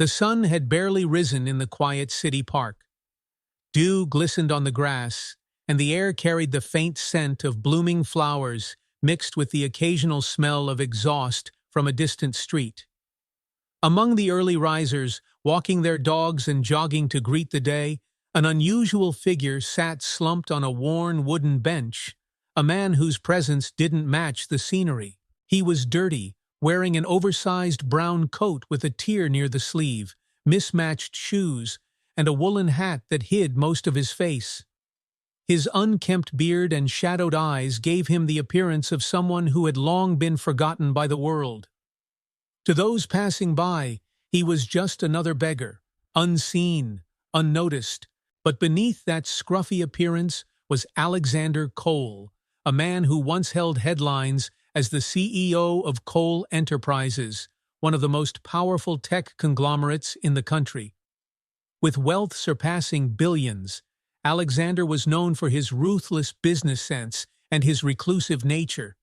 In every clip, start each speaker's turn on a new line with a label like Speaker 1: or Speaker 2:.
Speaker 1: The sun had barely risen in the quiet city park. Dew glistened on the grass, and the air carried the faint scent of blooming flowers mixed with the occasional smell of exhaust from a distant street. Among the early risers, walking their dogs and jogging to greet the day, an unusual figure sat slumped on a worn wooden bench, a man whose presence didn't match the scenery. He was dirty, wearing an oversized brown coat with a tear near the sleeve, mismatched shoes, and a woolen hat that hid most of his face. His unkempt beard and shadowed eyes gave him the appearance of someone who had long been forgotten by the world. To those passing by, he was just another beggar, unseen, unnoticed, but beneath that scruffy appearance was Alexander Cole, a man who once held headlines as the CEO of Cole Enterprises, one of the most powerful tech conglomerates in the country. With wealth surpassing billions, Alexander was known for his ruthless business sense and his reclusive nature.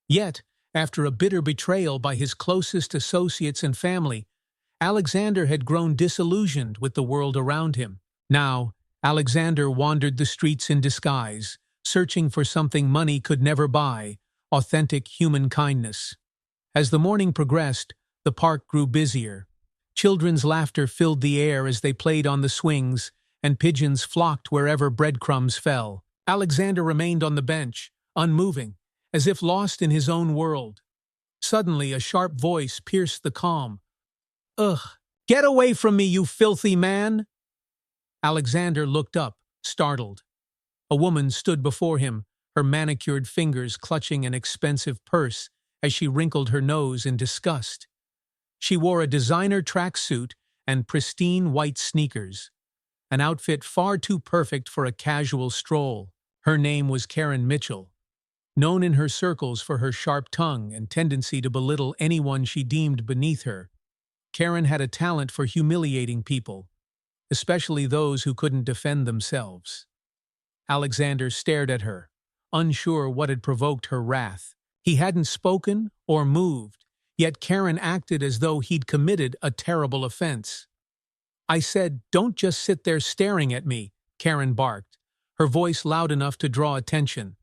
Speaker 1: Yet, after a bitter betrayal by his closest associates and family, Alexander had grown disillusioned with the world around him. Now, Alexander wandered the streets in disguise, searching for something money could never buy: authentic human kindness. As the morning progressed, the park grew busier. Children's laughter filled the air as they played on the swings, and pigeons flocked wherever breadcrumbs fell. Alexander remained on the bench, unmoving, as if lost in his own world. Suddenly, a sharp voice pierced the calm. "Ugh! Get away from me, you filthy man!" Alexander looked up, startled. A woman stood before him, her manicured fingers clutching an expensive purse as she wrinkled her nose in disgust. She wore a designer tracksuit and pristine white sneakers, an outfit far too perfect for a casual stroll. Her name was Karen Mitchell, known in her circles for her sharp tongue and tendency to belittle anyone she deemed beneath her. Karen had a talent for humiliating people, especially those who couldn't defend themselves. Alexander stared at her, unsure what had provoked her wrath. He hadn't spoken or moved, yet Karen acted as though he'd committed a terrible offense. "I said, don't just sit there staring at me," Karen barked, her voice loud enough to draw attention.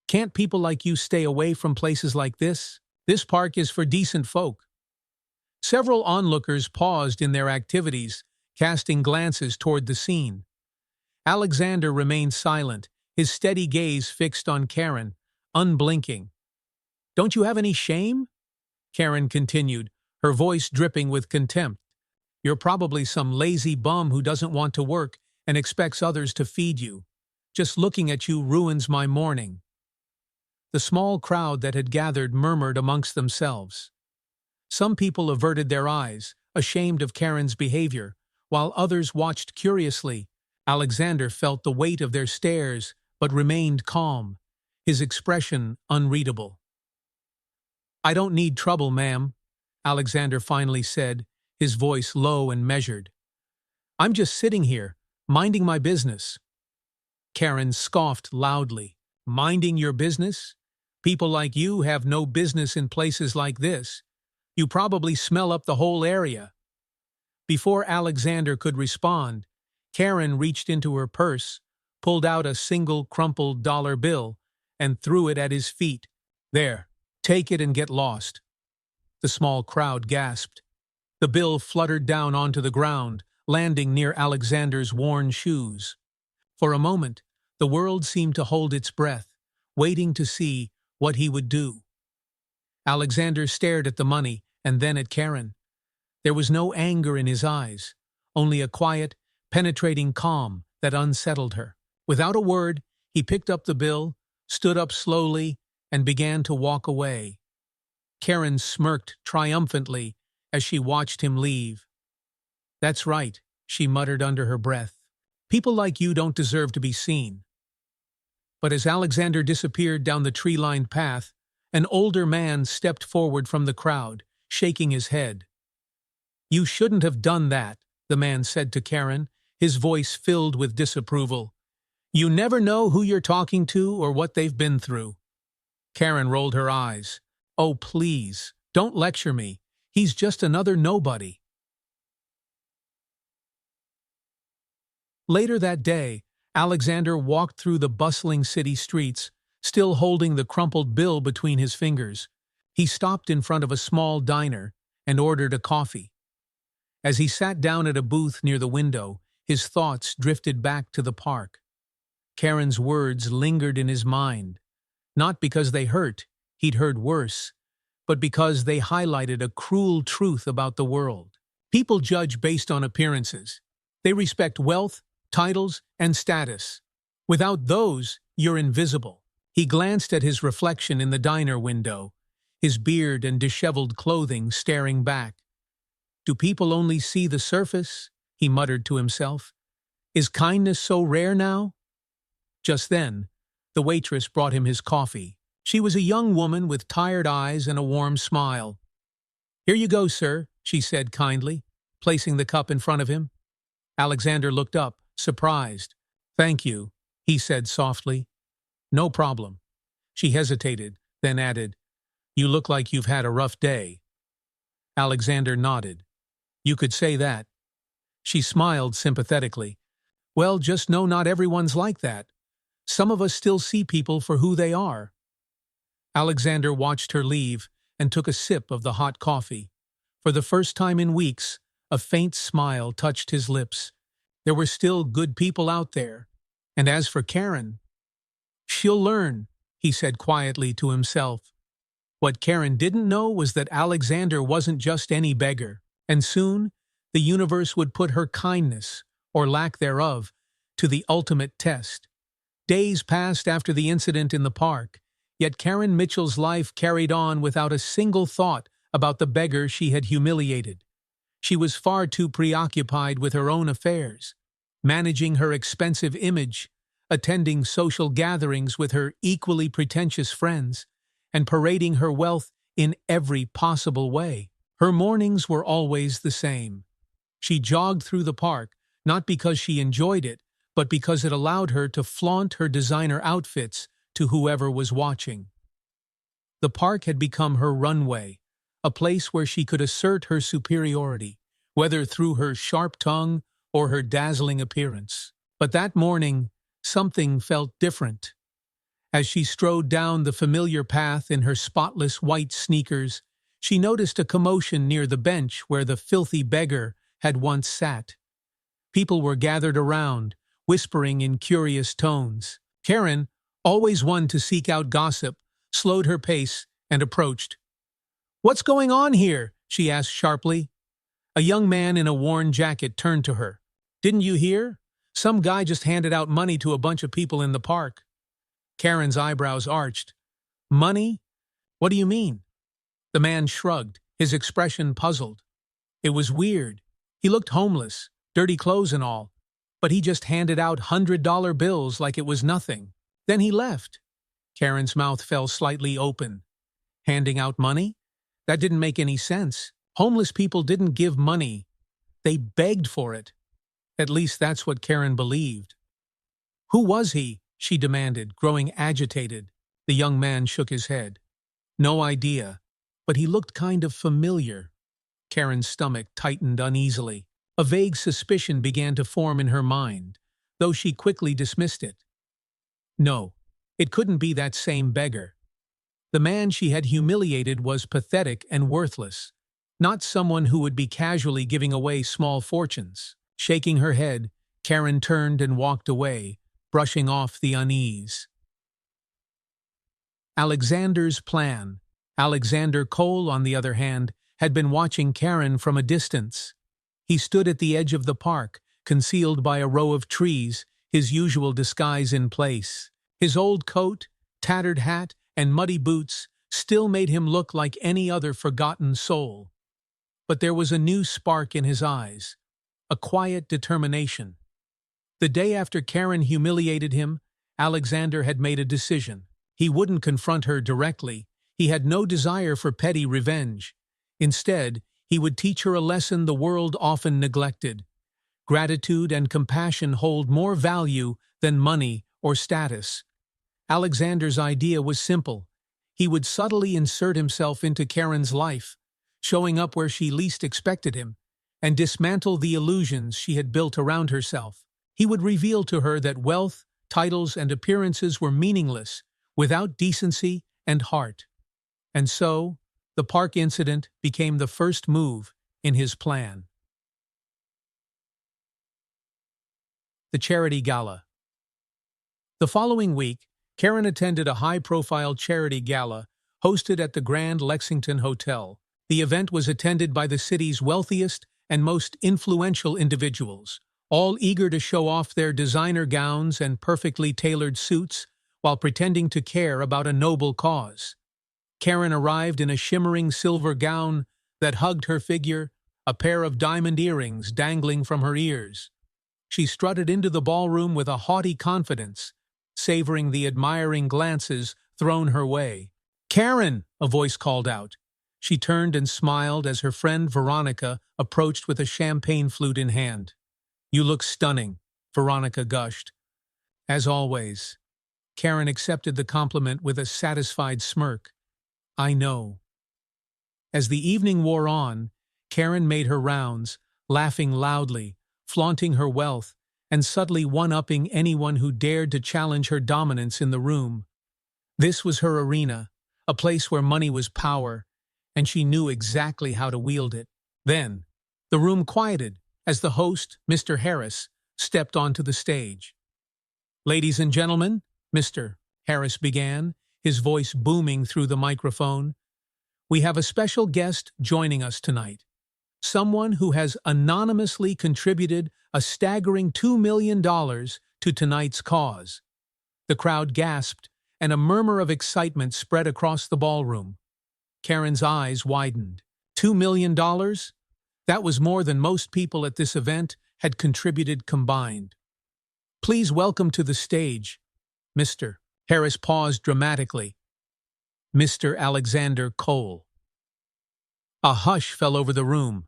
Speaker 1: "Can't people like you stay away from places like this? This park is for decent folk." Several onlookers paused in their activities, casting glances toward the scene. Alexander remained silent, his steady gaze fixed on Karen, unblinking. "Don't you have any shame?" Karen continued, her voice dripping with contempt. "You're probably some lazy bum who doesn't want to work and expects others to feed you. Just looking at you ruins my morning." The small crowd that had gathered murmured amongst themselves. Some people averted their eyes, ashamed of Karen's behavior, while others watched curiously. Alexander felt the weight of their stares, but remained calm, his expression unreadable. "I don't need trouble, ma'am," Alexander finally said, his voice low and measured. "I'm just sitting here, minding my business." Karen scoffed loudly. "Minding your business? People like you have no business in places like this. You probably smell up the whole area." Before Alexander could respond, Karen reached into her purse, pulled out a single crumpled dollar bill, and threw it at his feet. "There, take it and get lost." The small crowd gasped. The bill fluttered down onto the ground, landing near Alexander's worn shoes. For a moment, the world seemed to hold its breath, waiting to see what he would do. Alexander stared at the money and then at Karen. There was no anger in his eyes, only a quiet, penetrating calm that unsettled her. Without a word, he picked up the bill, stood up slowly, and began to walk away. Karen smirked triumphantly as she watched him leave. "That's right," she muttered under her breath. "People like you don't deserve to be seen." But as Alexander disappeared down the tree-lined path, an older man stepped forward from the crowd, shaking his head. "You shouldn't have done that," the man said to Karen, his voice filled with disapproval. "You never know who you're talking to or what they've been through." Karen rolled her eyes. "Oh, please, don't lecture me. He's just another nobody." Later that day, Alexander walked through the bustling city streets, still holding the crumpled bill between his fingers. He stopped in front of a small diner and ordered a coffee. As he sat down at a booth near the window, his thoughts drifted back to the park. Karen's words lingered in his mind, not because they hurt, he'd heard worse, but because they highlighted a cruel truth about the world. People judge based on appearances. They respect wealth, titles, and status. Without those, you're invisible. He glanced at his reflection in the diner window, his beard and disheveled clothing staring back. Do people only see the surface? He muttered to himself. Is kindness so rare now? Just then, the waitress brought him his coffee. She was a young woman with tired eyes and a warm smile. Here you go, sir, she said kindly, placing the cup in front of him. Alexander looked up, surprised. Thank you, he said softly. No problem. She hesitated, then added, You look like you've had a rough day. Alexander nodded. You could say that. She smiled sympathetically. Well, just know not everyone's like that. Some of us still see people for who they are. Alexander watched her leave and took a sip of the hot coffee. For the first time in weeks, a faint smile touched his lips. There were still good people out there. And as for Karen, she'll learn, he said quietly to himself. What Karen didn't know was that Alexander wasn't just any beggar, and soon the universe would put her kindness, or lack thereof, to the ultimate test. Days passed after the incident in the park, yet Karen Mitchell's life carried on without a single thought about the beggar she had humiliated. She was far too preoccupied with her own affairs, managing her expensive image, attending social gatherings with her equally pretentious friends, and parading her wealth in every possible way. Her mornings were always the same. She jogged through the park, not because she enjoyed it, but because it allowed her to flaunt her designer outfits to whoever was watching. The park had become her runway, a place where she could assert her superiority, whether through her sharp tongue or her dazzling appearance. But that morning, something felt different. As she strode down the familiar path in her spotless white sneakers, she noticed a commotion near the bench where the filthy beggar had once sat. People were gathered around, whispering in curious tones. Karen, always one to seek out gossip, slowed her pace and approached. "What's going on here?" she asked sharply. A young man in a worn jacket turned to her. "Didn't you hear? Some guy just handed out money to a bunch of people in the park." Karen's eyebrows arched. "Money? What do you mean?" The man shrugged, his expression puzzled. It was weird. He looked homeless, dirty clothes and all, but he just handed out $100 bills like it was nothing. Then he left. Karen's mouth fell slightly open. Handing out money? That didn't make any sense. Homeless people didn't give money. They begged for it. At least that's what Karen believed. "Who was he?" she demanded, growing agitated. The young man shook his head. "No idea, but he looked kind of familiar." Karen's stomach tightened uneasily. A vague suspicion began to form in her mind, though she quickly dismissed it. No, it couldn't be that same beggar. The man she had humiliated was pathetic and worthless, not someone who would be casually giving away small fortunes. Shaking her head, Karen turned and walked away, brushing off the unease. Alexander's plan. Alexander Cole, on the other hand, had been watching Karen from a distance. He stood at the edge of the park, concealed by a row of trees, his usual disguise in place. His old coat, tattered hat, and muddy boots still made him look like any other forgotten soul. But there was a new spark in his eyes, a quiet determination. The day after Karen humiliated him, Alexander had made a decision. He wouldn't confront her directly. He had no desire for petty revenge. Instead, he would teach her a lesson the world often neglected. Gratitude and compassion hold more value than money or status. Alexander's idea was simple. He would subtly insert himself into Karen's life, showing up where she least expected him, and dismantle the illusions she had built around herself. He would reveal to her that wealth, titles, and appearances were meaningless without decency and heart. And so, the park incident became the first move in his plan. The Charity Gala. The following week, Karen attended a high-profile charity gala hosted at the Grand Lexington Hotel. The event was attended by the city's wealthiest and most influential individuals, all eager to show off their designer gowns and perfectly tailored suits while pretending to care about a noble cause. Karen arrived in a shimmering silver gown that hugged her figure, a pair of diamond earrings dangling from her ears. She strutted into the ballroom with a haughty confidence, savoring the admiring glances thrown her way. "Karen!" a voice called out. She turned and smiled as her friend Veronica approached with a champagne flute in hand. "You look stunning," Veronica gushed. "As always." Karen accepted the compliment with a satisfied smirk. "I know." As the evening wore on, Karen made her rounds, laughing loudly, flaunting her wealth, and subtly one-upping anyone who dared to challenge her dominance in the room. This was her arena, a place where money was power, and she knew exactly how to wield it. Then, the room quieted as the host, Mr. Harris, stepped onto the stage. "Ladies and gentlemen," Mr. Harris began, his voice booming through the microphone, "we have a special guest joining us tonight. Someone who has anonymously contributed a staggering $2 million to tonight's cause." The crowd gasped, and a murmur of excitement spread across the ballroom. Karen's eyes widened. $2 million? That was more than most people at this event had contributed combined. "Please welcome to the stage," Mr. Harris paused dramatically, "Mr. Alexander Cole." A hush fell over the room.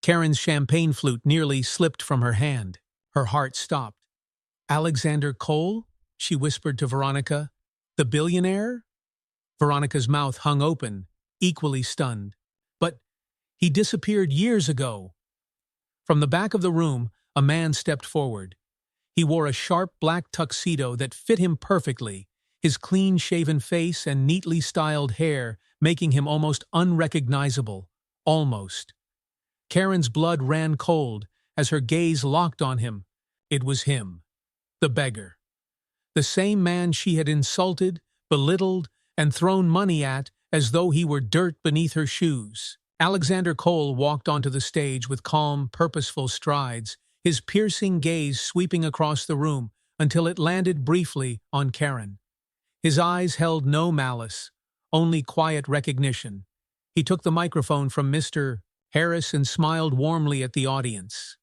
Speaker 1: Karen's champagne flute nearly slipped from her hand. Her heart stopped. "Alexander Cole?" she whispered to Veronica. "The billionaire?" Veronica's mouth hung open, equally stunned. "But he disappeared years ago." From the back of the room, a man stepped forward. He wore a sharp black tuxedo that fit him perfectly, his clean-shaven face and neatly styled hair making him almost unrecognizable. Almost. Karen's blood ran cold as her gaze locked on him. It was him, the beggar. The same man she had insulted, belittled, and thrown money at as though he were dirt beneath her shoes. Alexander Cole walked onto the stage with calm, purposeful strides, his piercing gaze sweeping across the room until it landed briefly on Karen. His eyes held no malice, only quiet recognition. He took the microphone from Mr. Harris and smiled warmly at the audience.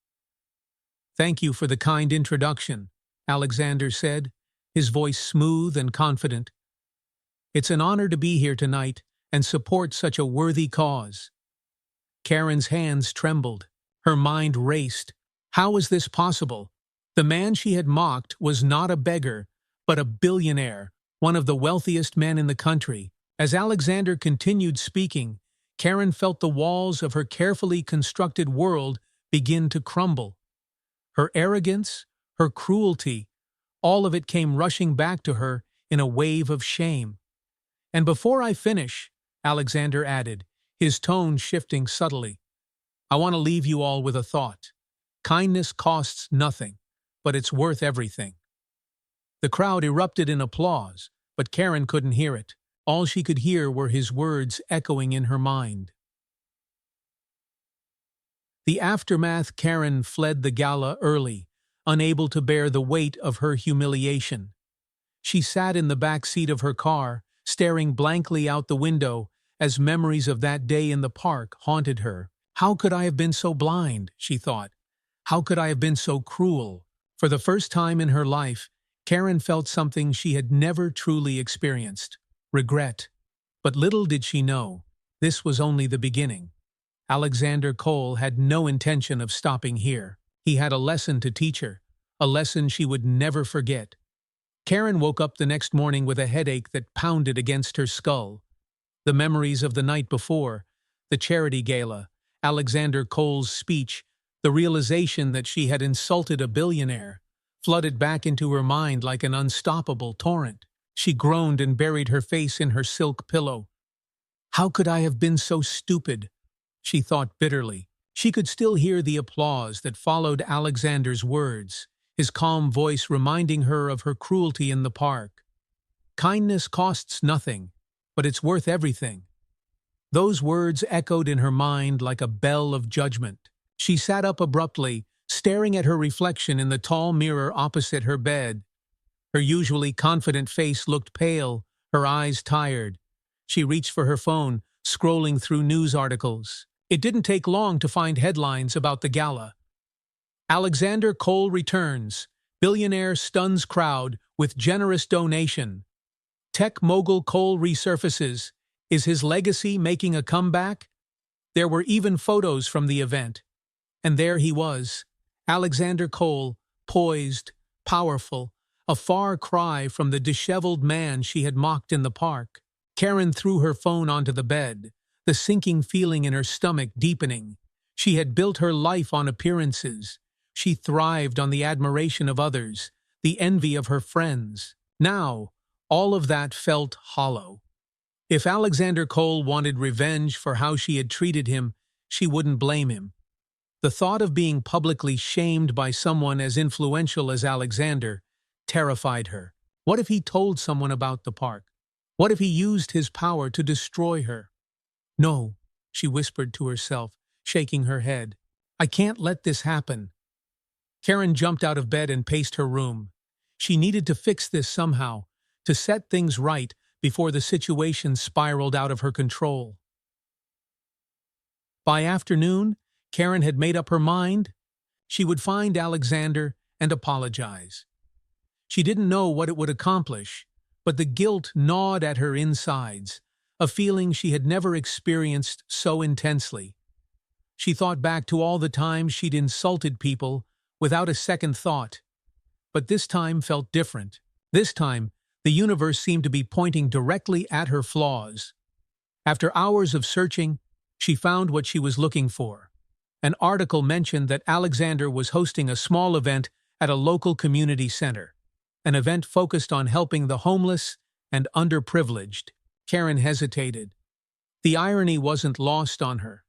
Speaker 1: "Thank you for the kind introduction," Alexander said, his voice smooth and confident. "It's an honor to be here tonight and support such a worthy cause." Karen's hands trembled. Her mind raced. How was this possible? The man she had mocked was not a beggar, but a billionaire, one of the wealthiest men in the country. As Alexander continued speaking, Karen felt the walls of her carefully constructed world begin to crumble. Her arrogance, her cruelty, all of it came rushing back to her in a wave of shame. "And before I finish," Alexander added, his tone shifting subtly, "I want to leave you all with a thought. Kindness costs nothing, but it's worth everything." The crowd erupted in applause, but Karen couldn't hear it. All she could hear were his words echoing in her mind. The aftermath. Karen fled the gala early, unable to bear the weight of her humiliation. She sat in the back seat of her car, staring blankly out the window as memories of that day in the park haunted her. "How could I have been so blind?" she thought. "How could I have been so cruel?" For the first time in her life, Karen felt something she had never truly experienced: regret. But little did she know, this was only the beginning. Alexander Cole had no intention of stopping here. He had a lesson to teach her, a lesson she would never forget. Karen woke up the next morning with a headache that pounded against her skull. The memories of the night before, the charity gala, Alexander Cole's speech, the realization that she had insulted a billionaire, flooded back into her mind like an unstoppable torrent. She groaned and buried her face in her silk pillow. How could I have been so stupid? She thought bitterly. She could still hear the applause that followed Alexander's words, his calm voice reminding her of her cruelty in the park. Kindness costs nothing, but it's worth everything. Those words echoed in her mind like a bell of judgment. She sat up abruptly, staring at her reflection in the tall mirror opposite her bed. Her usually confident face looked pale, her eyes tired. She reached for her phone, scrolling through news articles. It didn't take long to find headlines about the gala. Alexander Cole returns. Billionaire stuns crowd with generous donation. Tech mogul Cole resurfaces. Is his legacy making a comeback? There were even photos from the event. And there he was, Alexander Cole, poised, powerful, a far cry from the disheveled man she had mocked in the park. Karen threw her phone onto the bed, the sinking feeling in her stomach deepening. She had built her life on appearances. She thrived on the admiration of others, the envy of her friends. Now, all of that felt hollow. If Alexander Cole wanted revenge for how she had treated him, she wouldn't blame him. The thought of being publicly shamed by someone as influential as Alexander terrified her. What if he told someone about the park? What if he used his power to destroy her? No, she whispered to herself, shaking her head. I can't let this happen. Karen jumped out of bed and paced her room. She needed to fix this somehow, to set things right before the situation spiraled out of her control. By afternoon, Karen had made up her mind. She would find Alexander and apologize. She didn't know what it would accomplish, but the guilt gnawed at her insides, a feeling she had never experienced so intensely. She thought back to all the times she'd insulted people without a second thought. But this time felt different. This time, the universe seemed to be pointing directly at her flaws. After hours of searching, she found what she was looking for. An article mentioned that Alexander was hosting a small event at a local community center, an event focused on helping the homeless and underprivileged. Karen hesitated. The irony wasn't lost on her.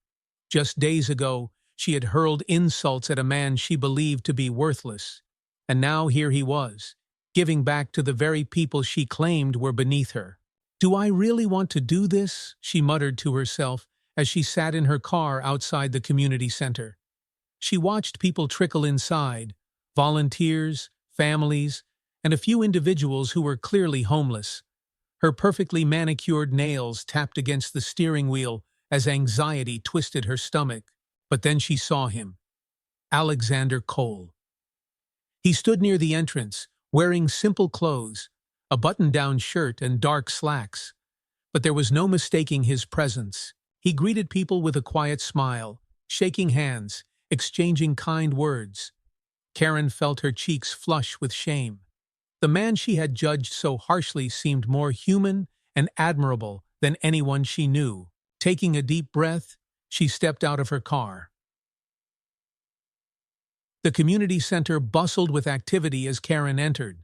Speaker 1: Just days ago, she had hurled insults at a man she believed to be worthless, and now here he was, giving back to the very people she claimed were beneath her. Do I really want to do this? She muttered to herself as she sat in her car outside the community center. She watched people trickle inside, volunteers, families, and a few individuals who were clearly homeless. Her perfectly manicured nails tapped against the steering wheel as anxiety twisted her stomach. But then she saw him, Alexander Cole. He stood near the entrance, wearing simple clothes, a button-down shirt and dark slacks. But there was no mistaking his presence. He greeted people with a quiet smile, shaking hands, exchanging kind words. Karen felt her cheeks flush with shame. The man she had judged so harshly seemed more human and admirable than anyone she knew. Taking a deep breath, she stepped out of her car. The community center bustled with activity as Karen entered.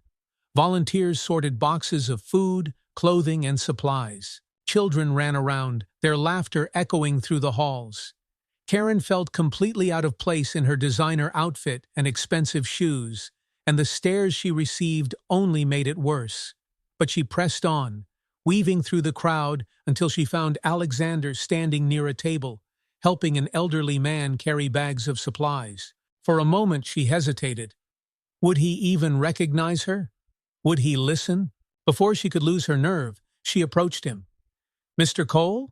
Speaker 1: Volunteers sorted boxes of food, clothing, and supplies. Children ran around, their laughter echoing through the halls. Karen felt completely out of place in her designer outfit and expensive shoes, and the stares she received only made it worse. But she pressed on, weaving through the crowd until she found Alexander standing near a table, helping an elderly man carry bags of supplies. For a moment she hesitated. Would he even recognize her? Would he listen? Before she could lose her nerve, she approached him. Mr. Cole?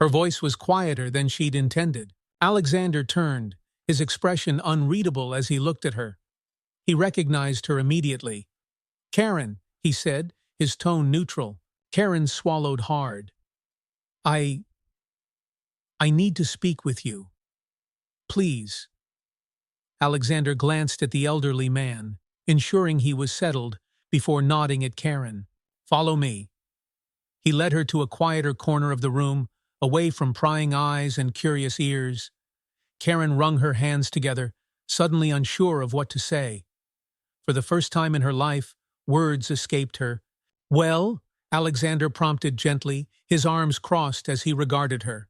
Speaker 1: Her voice was quieter than she'd intended. Alexander turned, his expression unreadable as he looked at her. He recognized her immediately. Karen, he said, his tone neutral. Karen swallowed hard. I need to speak with you. Please. Alexander glanced at the elderly man, ensuring he was settled, before nodding at Karen. Follow me. He led her to a quieter corner of the room, away from prying eyes and curious ears. Karen wrung her hands together, suddenly unsure of what to say. For the first time in her life, words escaped her. "Well?" Alexander prompted gently, his arms crossed as he regarded her.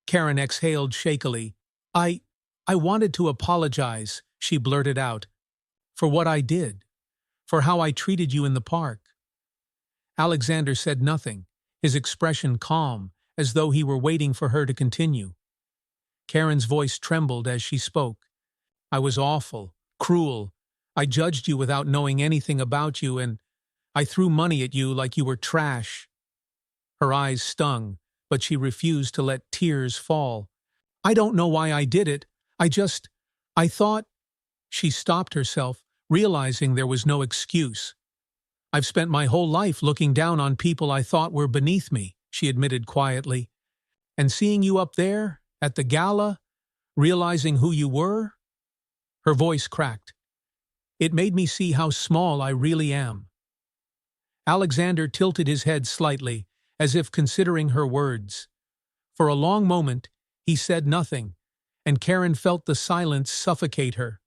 Speaker 1: Karen exhaled shakily. I I wanted to apologize," she blurted out, "for what I did, for how I treated you in the park." Alexander said nothing, his expression calm, as though he were waiting for her to continue. Karen's voice trembled as she spoke. "I was awful, cruel. I judged you without knowing anything about you, and I threw money at you like you were trash." Her eyes stung, but she refused to let tears fall. "I don't know why I did it. I thought—" She stopped herself, realizing there was no excuse. "I've spent my whole life looking down on people I thought were beneath me," she admitted quietly. "And seeing you up there, at the gala, realizing who you were—" Her voice cracked. "It made me see how small I really am." Alexander tilted his head slightly, as if considering her words. For a long moment, he said nothing, and Karen felt the silence suffocate her.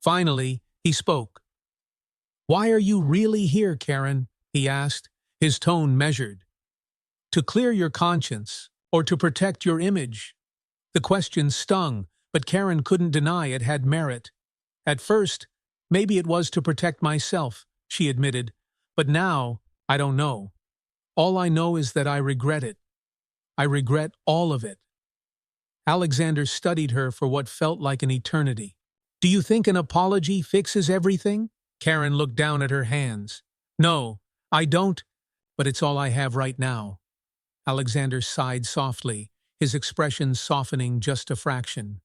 Speaker 1: Finally, he spoke. "Why are you really here, Karen?" he asked, his tone measured. "To clear your conscience, or to protect your image?" The question stung, but Karen couldn't deny it had merit. "At first, maybe it was to protect myself," she admitted, "but now, I don't know. All I know is that I regret it. I regret all of it." Alexander studied her for what felt like an eternity. "Do you think an apology fixes everything?" Karen looked down at her hands. "No, I don't, but it's all I have right now." Alexander sighed softly, his expression softening just a fraction.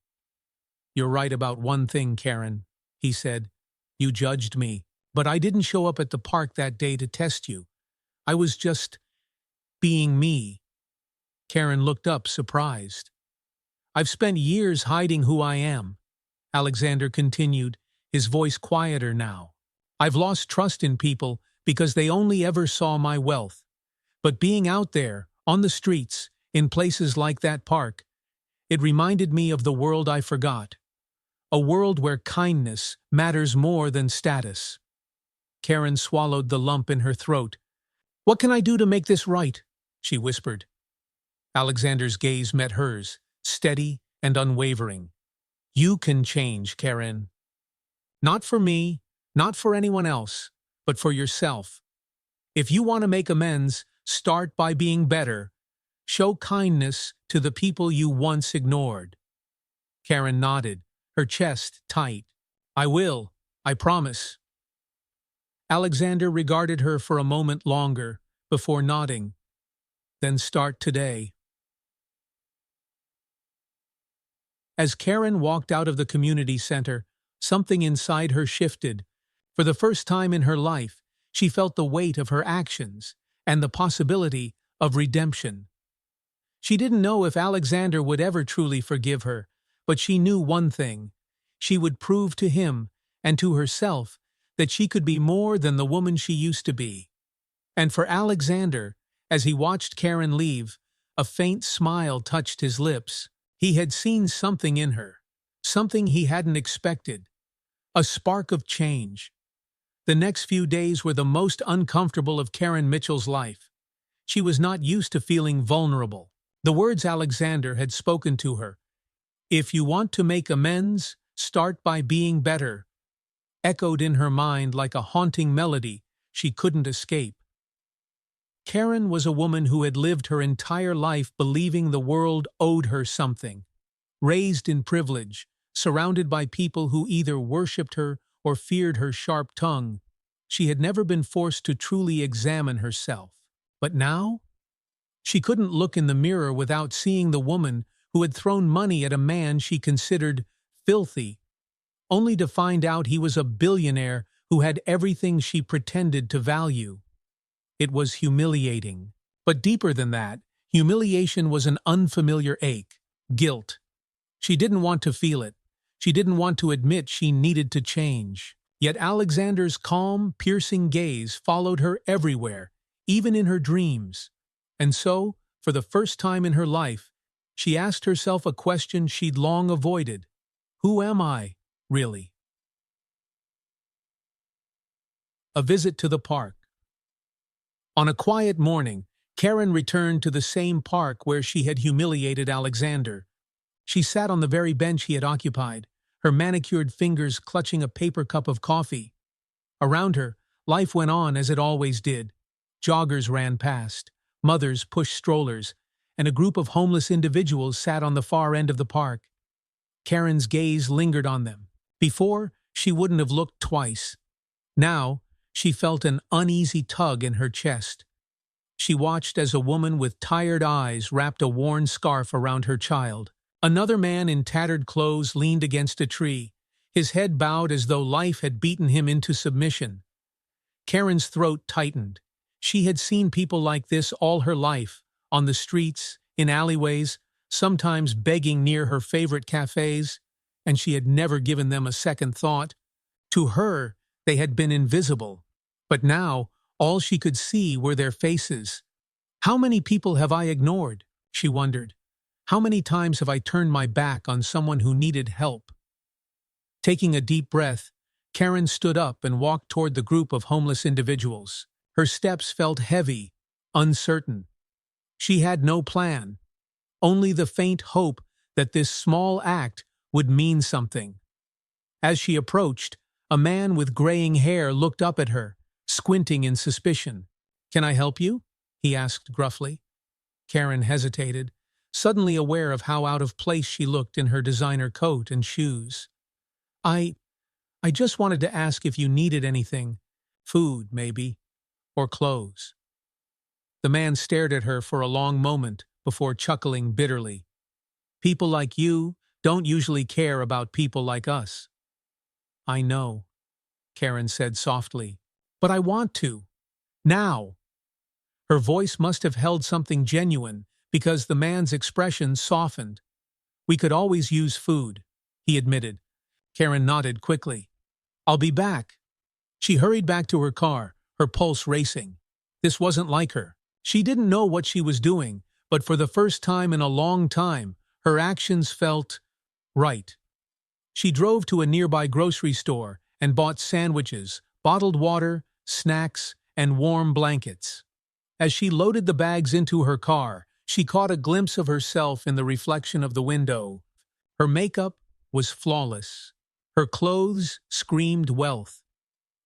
Speaker 1: "You're right about one thing, Karen," he said. "You judged me, but I didn't show up at the park that day to test you. I was just being me." Karen looked up, surprised. "I've spent years hiding who I am," Alexander continued, his voice quieter now. "I've lost trust in people because they only ever saw my wealth. But being out there, on the streets, in places like that park, it reminded me of the world I forgot. A world where kindness matters more than status." Karen swallowed the lump in her throat. "What can I do to make this right?" she whispered. Alexander's gaze met hers, steady and unwavering. "You can change, Karen. Not for me, not for anyone else, but for yourself. If you want to make amends, start by being better. Show kindness to the people you once ignored." Karen nodded, her chest tight. "I will, I promise." Alexander regarded her for a moment longer, before nodding. "Then start today." As Karen walked out of the community center, something inside her shifted. For the first time in her life, she felt the weight of her actions and the possibility of redemption. She didn't know if Alexander would ever truly forgive her, but she knew one thing. She would prove to him and to herself that she could be more than the woman she used to be. And for Alexander, as he watched Karen leave, a faint smile touched his lips. He had seen something in her, something he hadn't expected, a spark of change. The next few days were the most uncomfortable of Karen Mitchell's life. She was not used to feeling vulnerable. The words Alexander had spoken to her, "If you want to make amends, start by being better," echoed in her mind like a haunting melody she couldn't escape. Karen was a woman who had lived her entire life believing the world owed her something. Raised in privilege, surrounded by people who either worshipped her or feared her sharp tongue, she had never been forced to truly examine herself. But now? She couldn't look in the mirror without seeing the woman who had thrown money at a man she considered filthy, only to find out he was a billionaire who had everything she pretended to value. It was humiliating. But deeper than that, humiliation was an unfamiliar ache, guilt. She didn't want to feel it. She didn't want to admit she needed to change. Yet Alexander's calm, piercing gaze followed her everywhere, even in her dreams. And so, for the first time in her life, she asked herself a question she'd long avoided. Who am I, really? A visit to the park. On a quiet morning, Karen returned to the same park where she had humiliated Alexander. She sat on the very bench he had occupied, her manicured fingers clutching a paper cup of coffee. Around her, life went on as it always did. Joggers ran past, mothers pushed strollers, and a group of homeless individuals sat on the far end of the park. Karen's gaze lingered on them. Before, she wouldn't have looked twice. Now, she felt an uneasy tug in her chest. She watched as a woman with tired eyes wrapped a worn scarf around her child. Another man in tattered clothes leaned against a tree, his head bowed as though life had beaten him into submission. Karen's throat tightened. She had seen people like this all her life, on the streets, in alleyways, sometimes begging near her favorite cafes, and she had never given them a second thought. To her, they had been invisible. But now, all she could see were their faces. How many people have I ignored? She wondered. How many times have I turned my back on someone who needed help? Taking a deep breath, Karen stood up and walked toward the group of homeless individuals. Her steps felt heavy, uncertain. She had no plan, only the faint hope that this small act would mean something. As she approached, a man with graying hair looked up at her, squinting in suspicion. "Can I help you?" he asked gruffly. Karen hesitated, suddenly aware of how out of place she looked in her designer coat and shoes. I just wanted to ask if you needed anything. Food, maybe, or clothes." The man stared at her for a long moment before chuckling bitterly. "People like you don't usually care about people like us." "I know," Karen said softly, "but I want to. Now." Her voice must have held something genuine because the man's expression softened. "We could always use food," he admitted. Karen nodded quickly. "I'll be back." She hurried back to her car, her pulse racing. This wasn't like her. She didn't know what she was doing, but for the first time in a long time, her actions felt right. She drove to a nearby grocery store and bought sandwiches, bottled water, snacks, and warm blankets. As she loaded the bags into her car, she caught a glimpse of herself in the reflection of the window. Her makeup was flawless. Her clothes screamed wealth.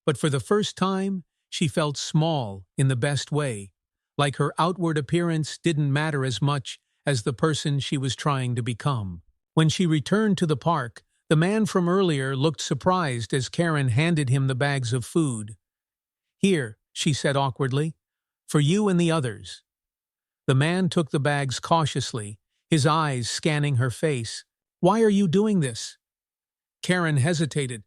Speaker 1: But for the first time, she felt small in the best way, like her outward appearance didn't matter as much as the person she was trying to become. When she returned to the park, the man from earlier looked surprised as Karen handed him the bags of food. "Here," she said awkwardly, "for you and the others." The man took the bags cautiously, his eyes scanning her face. "Why are you doing this?" Karen hesitated.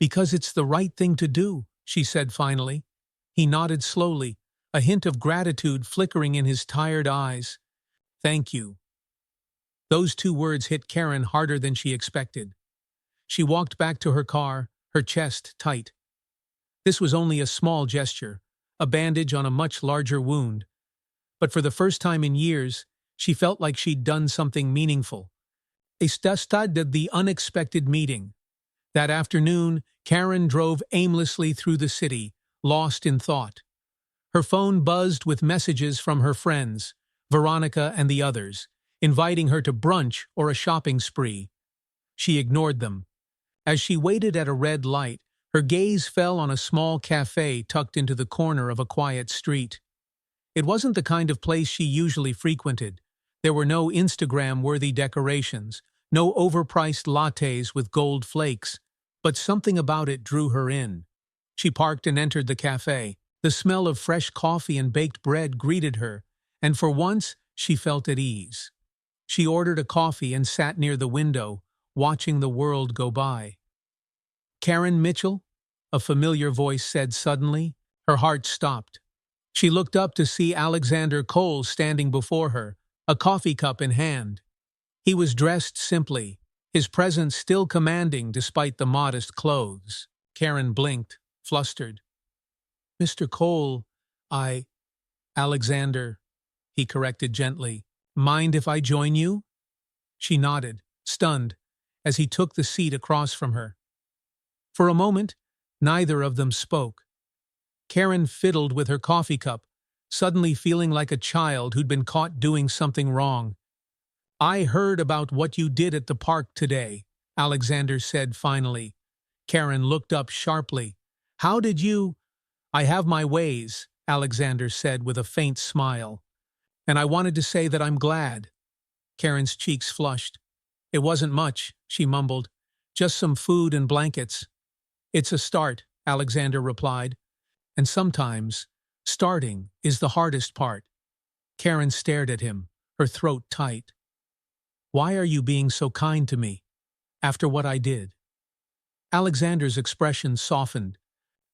Speaker 1: "Because it's the right thing to do," she said finally. He nodded slowly, a hint of gratitude flickering in his tired eyes. "Thank you." Those two words hit Karen harder than she expected. She walked back to her car, her chest tight. This was only a small gesture, a bandage on a much larger wound. But for the first time in years, she felt like she'd done something meaningful. Estad the unexpected meeting. That afternoon, Karen drove aimlessly through the city, lost in thought. Her phone buzzed with messages from her friends, Veronica and the others, inviting her to brunch or a shopping spree. She ignored them. As she waited at a red light, her gaze fell on a small cafe tucked into the corner of a quiet street. It wasn't the kind of place she usually frequented. There were no Instagram-worthy decorations, no overpriced lattes with gold flakes, but something about it drew her in. She parked and entered the cafe. The smell of fresh coffee and baked bread greeted her, and for once she felt at ease. She ordered a coffee and sat near the window, watching the world go by. "Karen Mitchell?" a familiar voice said suddenly. Her heart stopped. She looked up to see Alexander Cole standing before her, a coffee cup in hand. He was dressed simply, his presence still commanding despite the modest clothes. Karen blinked, flustered. "Mr. Cole, Alexander," he corrected gently. "Mind if I join you?" She nodded, stunned, as he took the seat across from her. For a moment, neither of them spoke. Karen fiddled with her coffee cup, suddenly feeling like a child who'd been caught doing something wrong. "I heard about what you did at the park today," Alexander said finally. Karen looked up sharply. "How did you—" "I have my ways," Alexander said with a faint smile. "And I wanted to say that I'm glad." Karen's cheeks flushed. "It wasn't much," she mumbled. "Just some food and blankets." "It's a start," Alexander replied. "And sometimes, starting is the hardest part." Karen stared at him, her throat tight. "Why are you being so kind to me, after what I did?" Alexander's expression softened.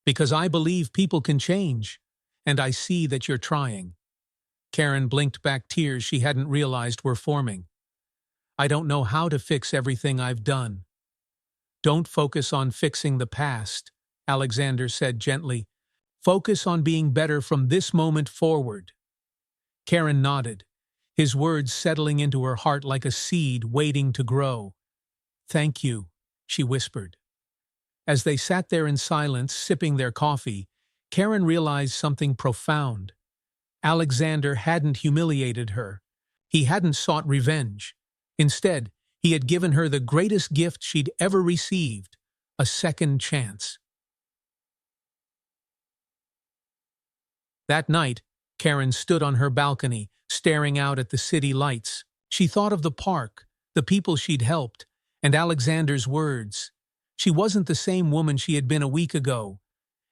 Speaker 1: "Because I believe people can change, and I see that you're trying." Karen blinked back tears she hadn't realized were forming. "I don't know how to fix everything I've done." "Don't focus on fixing the past," Alexander said gently. "Focus on being better from this moment forward." Karen nodded, his words settling into her heart like a seed waiting to grow. "Thank you," she whispered. As they sat there in silence, sipping their coffee, Karen realized something profound. Alexander hadn't humiliated her. He hadn't sought revenge. Instead, he had given her the greatest gift she'd ever received, a second chance. That night, Karen stood on her balcony, staring out at the city lights. She thought of the park, the people she'd helped, and Alexander's words. She wasn't the same woman she had been a week ago,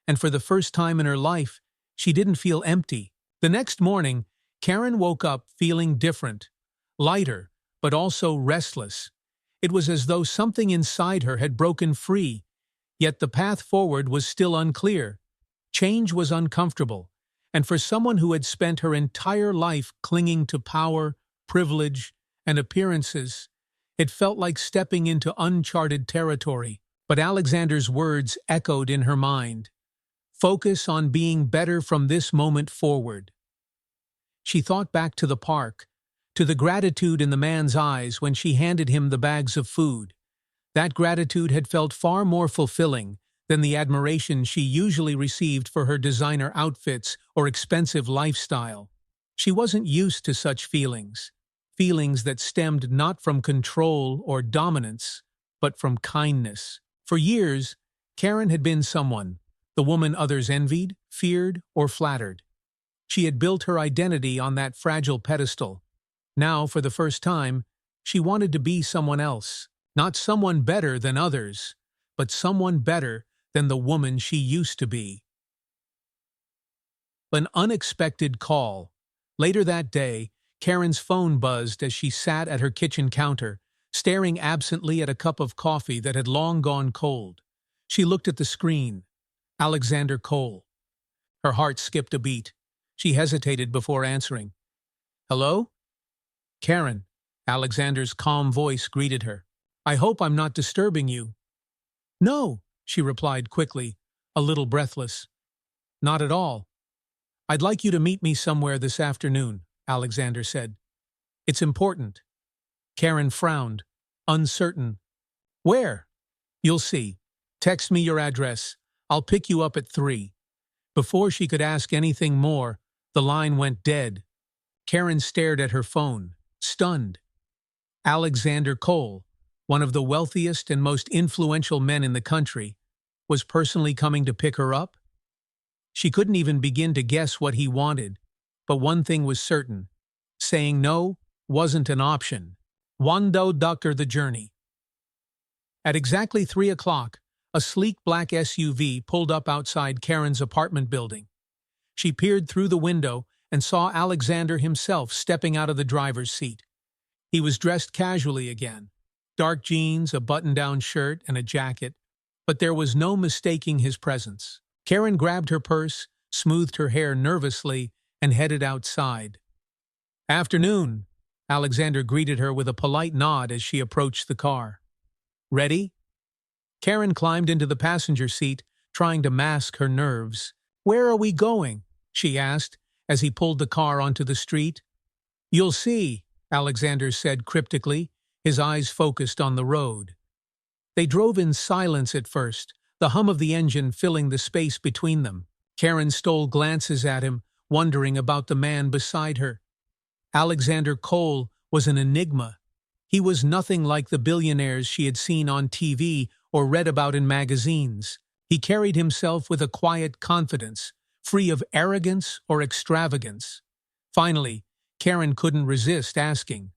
Speaker 1: and for the first time in her life, she didn't feel empty. The next morning, Karen woke up feeling different, lighter, but also restless. It was as though something inside her had broken free, yet the path forward was still unclear. Change was uncomfortable, and for someone who had spent her entire life clinging to power, privilege, and appearances, it felt like stepping into uncharted territory. But Alexander's words echoed in her mind. Focus on being better from this moment forward. She thought back to the park, to the gratitude in the man's eyes when she handed him the bags of food. That gratitude had felt far more fulfilling than the admiration she usually received for her designer outfits or expensive lifestyle. She wasn't used to such feelings, feelings that stemmed not from control or dominance, but from kindness. For years, Karen had been someone, the woman others envied, feared, or flattered. She had built her identity on that fragile pedestal. Now, for the first time, she wanted to be someone else. Not someone better than others, but someone better than the woman she used to be. An unexpected call. Later that day, Karen's phone buzzed as she sat at her kitchen counter, staring absently at a cup of coffee that had long gone cold. She looked at the screen. Alexander Cole. Her heart skipped a beat. She hesitated before answering. "Hello?" "Karen," Alexander's calm voice greeted her. "I hope I'm not disturbing you." "No," she replied quickly, a little breathless. "Not at all." "I'd like you to meet me somewhere this afternoon," Alexander said. "It's important." Karen frowned, uncertain. "Where?" "You'll see. Text me your address. I'll pick you up at 3. Before she could ask anything more, the line went dead. Karen stared at her phone, stunned. Alexander Cole, one of the wealthiest and most influential men in the country, was personally coming to pick her up? She couldn't even begin to guess what he wanted, but one thing was certain. Saying no wasn't an option. Wando Ducker the journey. At exactly 3 o'clock, a sleek black SUV pulled up outside Karen's apartment building. She peered through the window and saw Alexander himself stepping out of the driver's seat. He was dressed casually again. Dark jeans, a button-down shirt, and a jacket, but there was no mistaking his presence. Karen grabbed her purse, smoothed her hair nervously, and headed outside. "Afternoon," Alexander greeted her with a polite nod as she approached the car. "Ready?" Karen climbed into the passenger seat, trying to mask her nerves. "Where are we going?" she asked, as he pulled the car onto the street. "You'll see," Alexander said cryptically, his eyes focused on the road. They drove in silence at first, the hum of the engine filling the space between them. Karen stole glances at him, wondering about the man beside her. Alexander Cole was an enigma. He was nothing like the billionaires she had seen on TV or read about in magazines. He carried himself with a quiet confidence, free of arrogance or extravagance. Finally, Karen couldn't resist asking,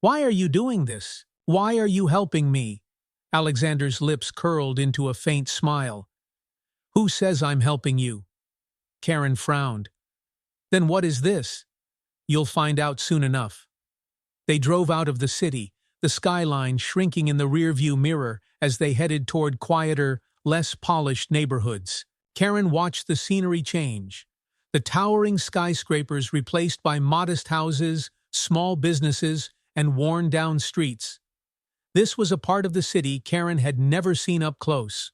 Speaker 1: "Why are you doing this? Why are you helping me?" Alexander's lips curled into a faint smile. "Who says I'm helping you?" Karen frowned. "Then what is this?" "You'll find out soon enough." They drove out of the city, the skyline shrinking in the rearview mirror as they headed toward quieter, less polished neighborhoods. Karen watched the scenery change. The towering skyscrapers replaced by modest houses, small businesses, and worn-down streets. This was a part of the city Karen had never seen up close.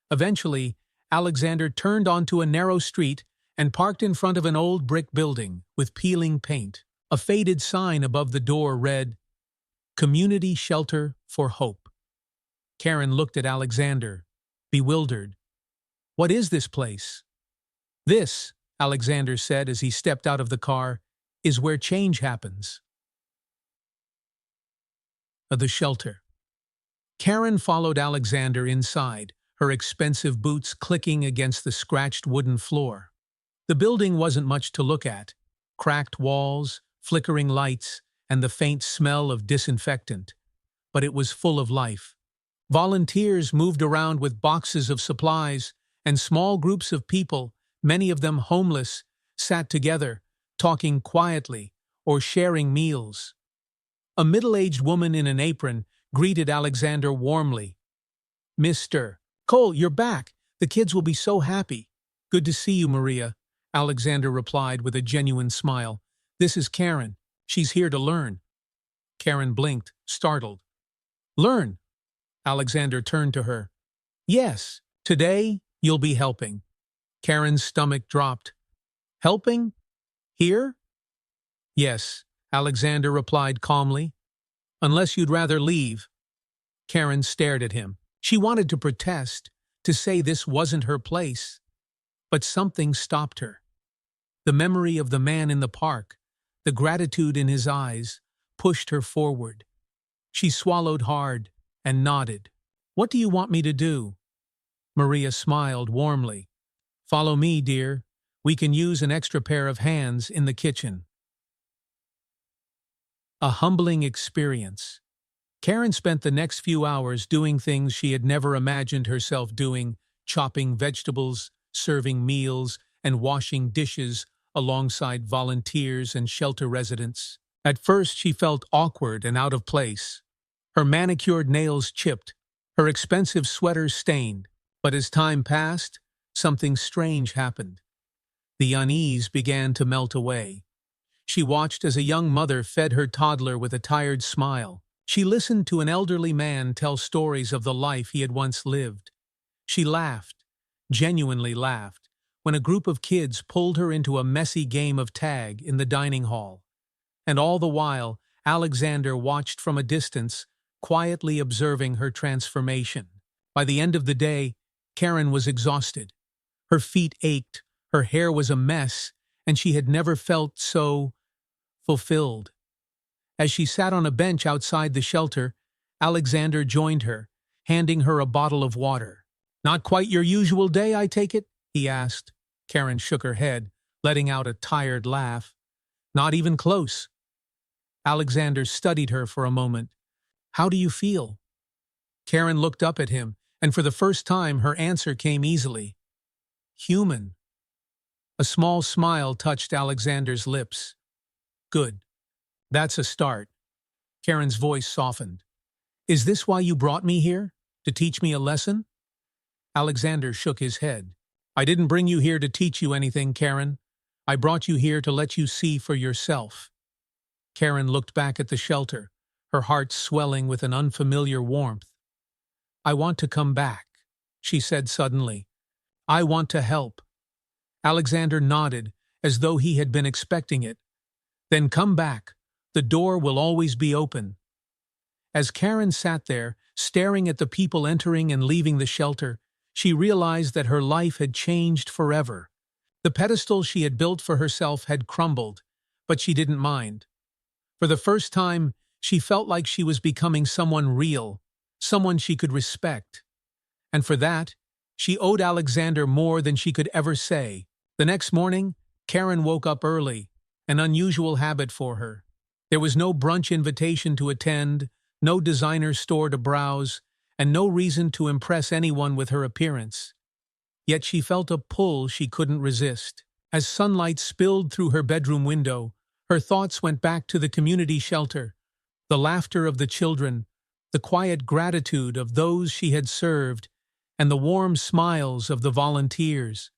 Speaker 1: Eventually, Alexander turned onto a narrow street and parked in front of an old brick building with peeling paint. A faded sign above the door read, "Community Shelter for Hope." Karen looked at Alexander, bewildered. "What is this place?" "This," Alexander said as he stepped out of the car, "is where change happens." The shelter. Karen followed Alexander inside, her expensive boots clicking against the scratched wooden floor. The building wasn't much to look at. Cracked walls, flickering lights, and the faint smell of disinfectant. But it was full of life. Volunteers moved around with boxes of supplies, and small groups of people, many of them homeless, sat together, talking quietly or sharing meals. A middle-aged woman in an apron greeted Alexander warmly. "Mr. Cole, you're back. The kids will be so happy." "Good to see you, Maria," Alexander replied with a genuine smile. "This is Karen. She's here to learn." Karen blinked, startled. "Learn?" Alexander turned to her. "Yes, today you'll be helping." Karen's stomach dropped. "Helping? Here?" "Yes," Alexander replied calmly. "Unless you'd rather leave." Karen stared at him. She wanted to protest, to say this wasn't her place. But something stopped her. The memory of the man in the park, the gratitude in his eyes, pushed her forward. She swallowed hard and nodded. "What do you want me to do?" Maria smiled warmly. "Follow me, dear. We can use an extra pair of hands in the kitchen." A humbling experience. Karen spent the next few hours doing things she had never imagined herself doing, chopping vegetables, serving meals, and washing dishes alongside volunteers and shelter residents. At first, she felt awkward and out of place. Her manicured nails chipped, her expensive sweater stained. But as time passed, something strange happened. The unease began to melt away. She watched as a young mother fed her toddler with a tired smile. She listened to an elderly man tell stories of the life he had once lived. She laughed, genuinely laughed, when a group of kids pulled her into a messy game of tag in the dining hall. And all the while, Alexander watched from a distance, quietly observing her transformation. By the end of the day, Karen was exhausted. Her feet ached, her hair was a mess, and she had never felt so fulfilled. As she sat on a bench outside the shelter, Alexander joined her, handing her a bottle of water. "Not quite your usual day, I take it?" he asked. Karen shook her head, letting out a tired laugh. "Not even close." Alexander studied her for a moment. "How do you feel?" Karen looked up at him, and for the first time her answer came easily. "Human." A small smile touched Alexander's lips. "Good. That's a start." Karen's voice softened. "Is this why you brought me here? To teach me a lesson?" Alexander shook his head. "I didn't bring you here to teach you anything, Karen. I brought you here to let you see for yourself." Karen looked back at the shelter, her heart swelling with an unfamiliar warmth. "I want to come back," she said suddenly. "I want to help." Alexander nodded, as though he had been expecting it. "Then come back. The door will always be open." As Karen sat there, staring at the people entering and leaving the shelter, she realized that her life had changed forever. The pedestal she had built for herself had crumbled, but she didn't mind. For the first time, she felt like she was becoming someone real, someone she could respect. And for that, she owed Alexander more than she could ever say. The next morning, Karen woke up early, an unusual habit for her. There was no brunch invitation to attend, no designer store to browse, and no reason to impress anyone with her appearance. Yet she felt a pull she couldn't resist. As sunlight spilled through her bedroom window, her thoughts went back to the community shelter, the laughter of the children, the quiet gratitude of those she had served, and the warm smiles of the volunteers.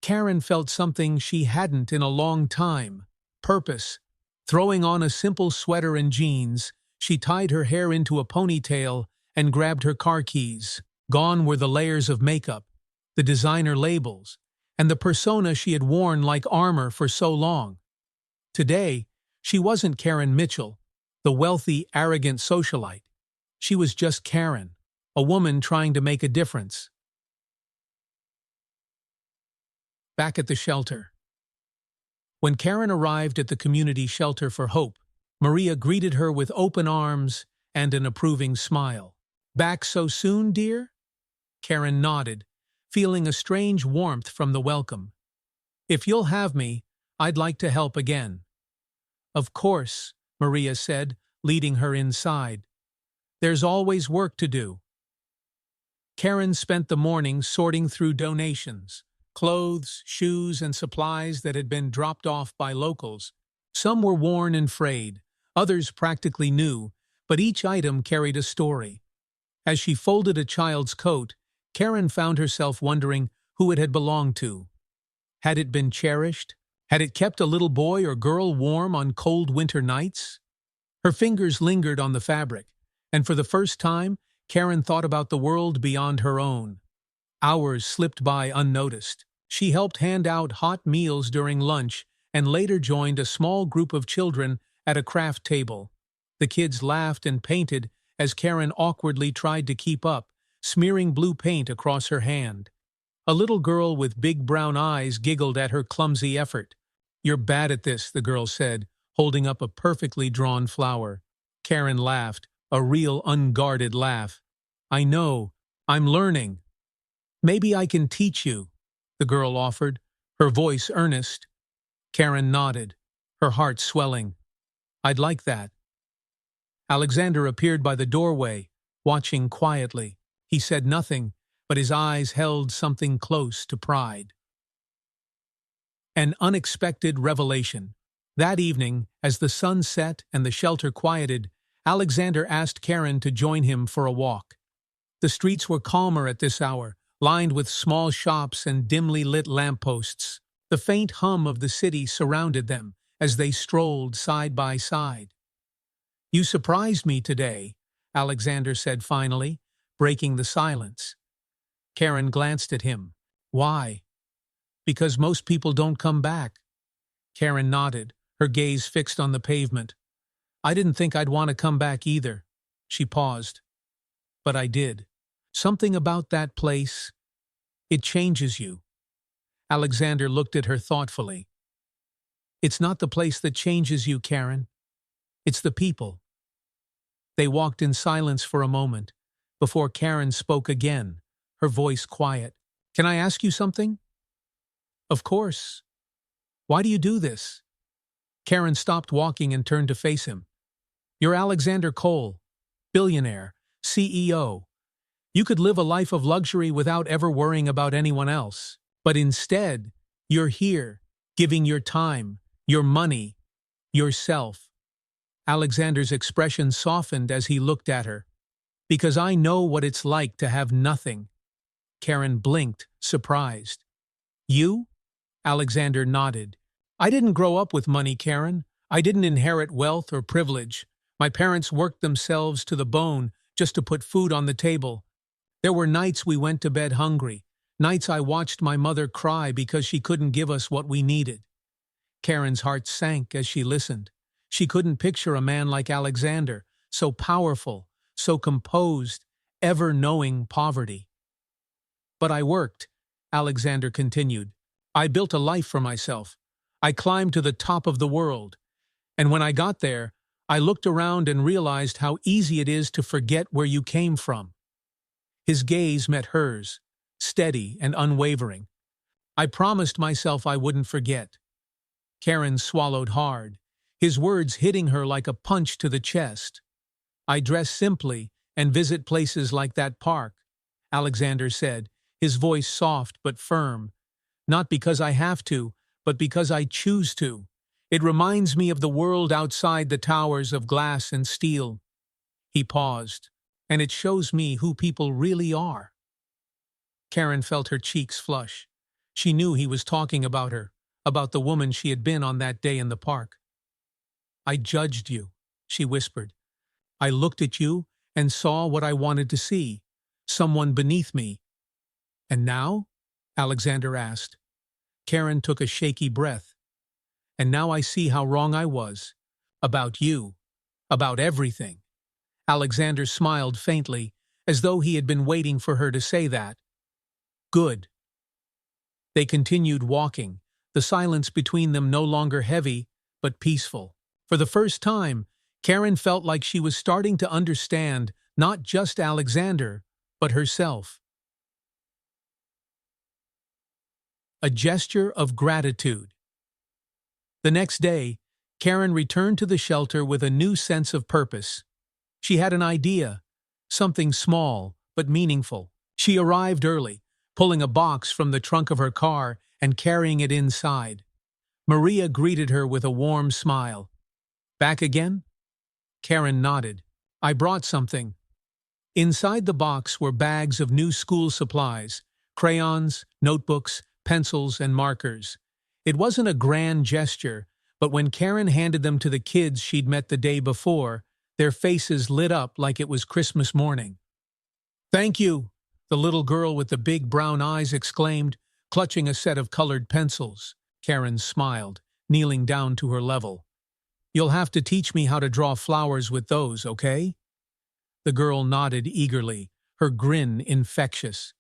Speaker 1: Karen felt something she hadn't in a long time: purpose. Throwing on a simple sweater and jeans, she tied her hair into a ponytail and grabbed her car keys. Gone were the layers of makeup, the designer labels, and the persona she had worn like armor for so long. Today, she wasn't Karen Mitchell, the wealthy, arrogant socialite. She was just Karen, a woman trying to make a difference. Back at the shelter. When Karen arrived at the community shelter for Hope, Maria greeted her with open arms and an approving smile. "Back so soon, dear?" Karen nodded, feeling a strange warmth from the welcome. "If you'll have me, I'd like to help again." "Of course," Maria said, leading her inside. "There's always work to do." Karen spent the morning sorting through donations, clothes, shoes, and supplies that had been dropped off by locals. Some were worn and frayed, others practically new, but each item carried a story. As she folded a child's coat, Karen found herself wondering who it had belonged to. Had it been cherished? Had it kept a little boy or girl warm on cold winter nights? Her fingers lingered on the fabric, and for the first time, Karen thought about the world beyond her own. Hours slipped by unnoticed. She helped hand out hot meals during lunch and later joined a small group of children at a craft table. The kids laughed and painted as Karen awkwardly tried to keep up, smearing blue paint across her hand. A little girl with big brown eyes giggled at her clumsy effort. "You're bad at this," the girl said, holding up a perfectly drawn flower. Karen laughed, a real unguarded laugh. "I know. I'm learning." "Maybe I can teach you," the girl offered, her voice earnest. Karen nodded, her heart swelling. "I'd like that." Alexander appeared by the doorway, watching quietly. He said nothing, but his eyes held something close to pride. An unexpected revelation. That evening, as the sun set and the shelter quieted, Alexander asked Karen to join him for a walk. The streets were calmer at this hour, lined with small shops and dimly lit lampposts. The faint hum of the city surrounded them as they strolled side by side. "You surprised me today," Alexander said finally, breaking the silence. Karen glanced at him. "Why?" "Because most people don't come back." Karen nodded, her gaze fixed on the pavement. "I didn't think I'd want to come back either." She paused. "But I did. Something about that place, it changes you." Alexander looked at her thoughtfully. "It's not the place that changes you, Karen. It's the people." They walked in silence for a moment, before Karen spoke again, her voice quiet. "Can I ask you something?" "Of course. Why do you do this?" Karen stopped walking and turned to face him. "You're Alexander Cole, billionaire, CEO. You could live a life of luxury without ever worrying about anyone else. But instead, you're here, giving your time, your money, yourself." Alexander's expression softened as he looked at her. "Because I know what it's like to have nothing." Karen blinked, surprised. "You?" Alexander nodded. "I didn't grow up with money, Karen. I didn't inherit wealth or privilege. My parents worked themselves to the bone just to put food on the table. There were nights we went to bed hungry, nights I watched my mother cry because she couldn't give us what we needed." Karen's heart sank as she listened. She couldn't picture a man like Alexander, so powerful, so composed, ever knowing poverty. "But I worked," Alexander continued. I built a life for myself. I climbed to the top of the world. And when I got there, I looked around and realized how easy it is to forget where you came from. His gaze met hers, steady and unwavering. I promised myself I wouldn't forget. Karen swallowed hard, his words hitting her like a punch to the chest. I dress simply and visit places like that park, Alexander said, his voice soft but firm. Not because I have to, but because I choose to. It reminds me of the world outside the towers of glass and steel. He paused, and it shows me who people really are. Karen felt her cheeks flush. She knew he was talking about her, about the woman she had been on that day in the park. I judged you, she whispered. I looked at you and saw what I wanted to see, someone beneath me. And now? Alexander asked. Karen took a shaky breath. And now I see how wrong I was. About you. About everything. Alexander smiled faintly, as though he had been waiting for her to say that. Good. They continued walking, the silence between them no longer heavy, but peaceful. For the first time, Karen felt like she was starting to understand not just Alexander, but herself. A gesture of gratitude. The next day, Karen returned to the shelter with a new sense of purpose. She had an idea, something small but meaningful. She arrived early, pulling a box from the trunk of her car and carrying it inside. Maria greeted her with a warm smile. Back again? Karen nodded. I brought something. Inside the box were bags of new school supplies, crayons, notebooks, pencils, and markers. It wasn't a grand gesture, but when Karen handed them to the kids she'd met the day before, their faces lit up like it was Christmas morning. Thank you, the little girl with the big brown eyes exclaimed, clutching a set of colored pencils. Karen smiled, kneeling down to her level. You'll have to teach me how to draw flowers with those, okay? The girl nodded eagerly, her grin infectious.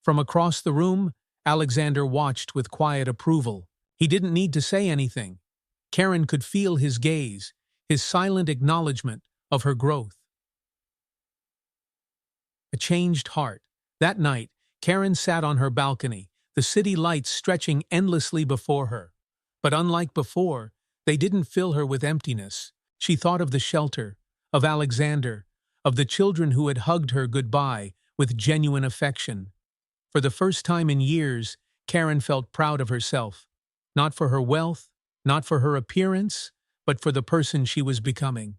Speaker 1: From across the room, Alexander watched with quiet approval. He didn't need to say anything. Karen could feel his gaze, his silent acknowledgement of her growth. A changed heart. That night, Karen sat on her balcony, the city lights stretching endlessly before her. But unlike before, they didn't fill her with emptiness. She thought of the shelter, of Alexander, of the children who had hugged her goodbye with genuine affection. For the first time in years, Karen felt proud of herself, not for her wealth, not for her appearance, but for the person she was becoming.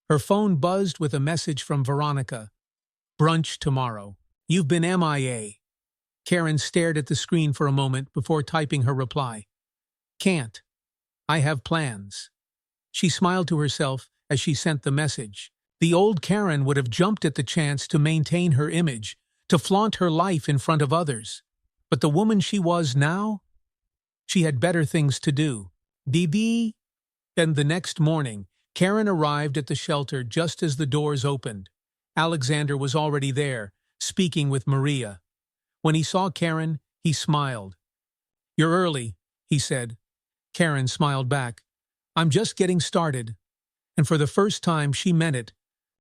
Speaker 1: Her phone buzzed with a message from Veronica. Brunch tomorrow. You've been MIA. Karen stared at the screen for a moment before typing her reply. Can't. I have plans. She smiled to herself as she sent the message. The old Karen would have jumped at the chance to maintain her image, to flaunt her life in front of others. But the woman she was now? She had better things to do. Bibi? Then the next morning, Karen arrived at the shelter just as the doors opened. Alexander was already there, speaking with Maria. When he saw Karen, he smiled. You're early, he said. Karen smiled back. I'm just getting started. And for the first time, she meant it.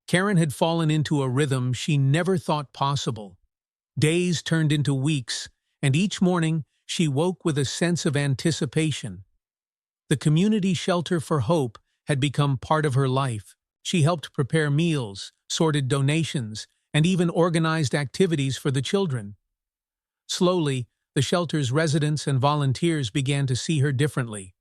Speaker 1: Karen had fallen into a rhythm she never thought possible. Days turned into weeks, and each morning she woke with a sense of anticipation. The community shelter for hope had become part of her life. She helped prepare meals, sorted donations, and even organized activities for the children. Slowly, the shelter's residents and volunteers began to see her differently.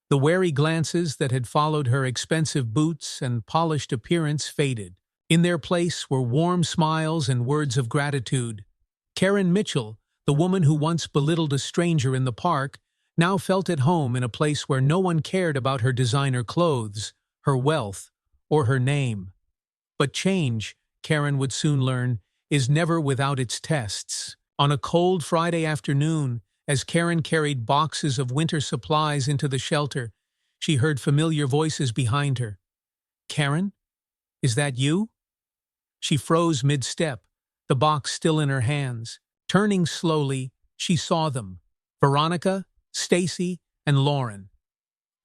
Speaker 1: The wary glances that had followed her expensive boots and polished appearance faded. In their place were warm smiles and words of gratitude. Karen Mitchell, the woman who once belittled a stranger in the park, now felt at home in a place where no one cared about her designer clothes, her wealth, or her name. But change, Karen would soon learn, is never without its tests. On a cold Friday afternoon, as Karen carried boxes of winter supplies into the shelter, she heard familiar voices behind her. Karen? Is that you? She froze mid-step, the box still in her hands. Turning slowly, she saw them. Veronica, Stacy, and Lauren.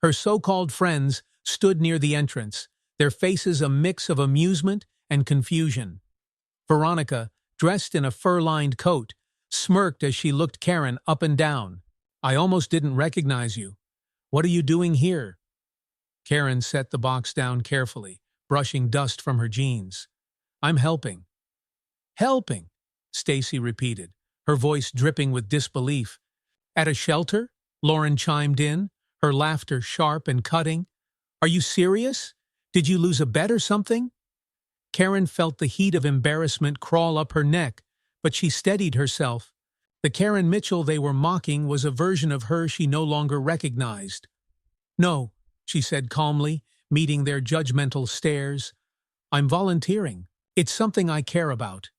Speaker 1: Her so-called friends stood near the entrance, their faces a mix of amusement and confusion. Veronica, dressed in a fur-lined coat, smirked as she looked Karen up and down. "I almost didn't recognize you. What are you doing here?" Karen set the box down carefully, brushing dust from her jeans. "I'm helping." "Helping?" Stacy repeated, her voice dripping with disbelief. "At a shelter?" Lauren chimed in, her laughter sharp and cutting. "Are you serious? Did you lose a bet or something?" Karen felt the heat of embarrassment crawl up her neck, but she steadied herself. The Karen Mitchell they were mocking was a version of her she no longer recognized. "No," she said calmly, meeting their judgmental stares. "I'm volunteering. It's something I care about."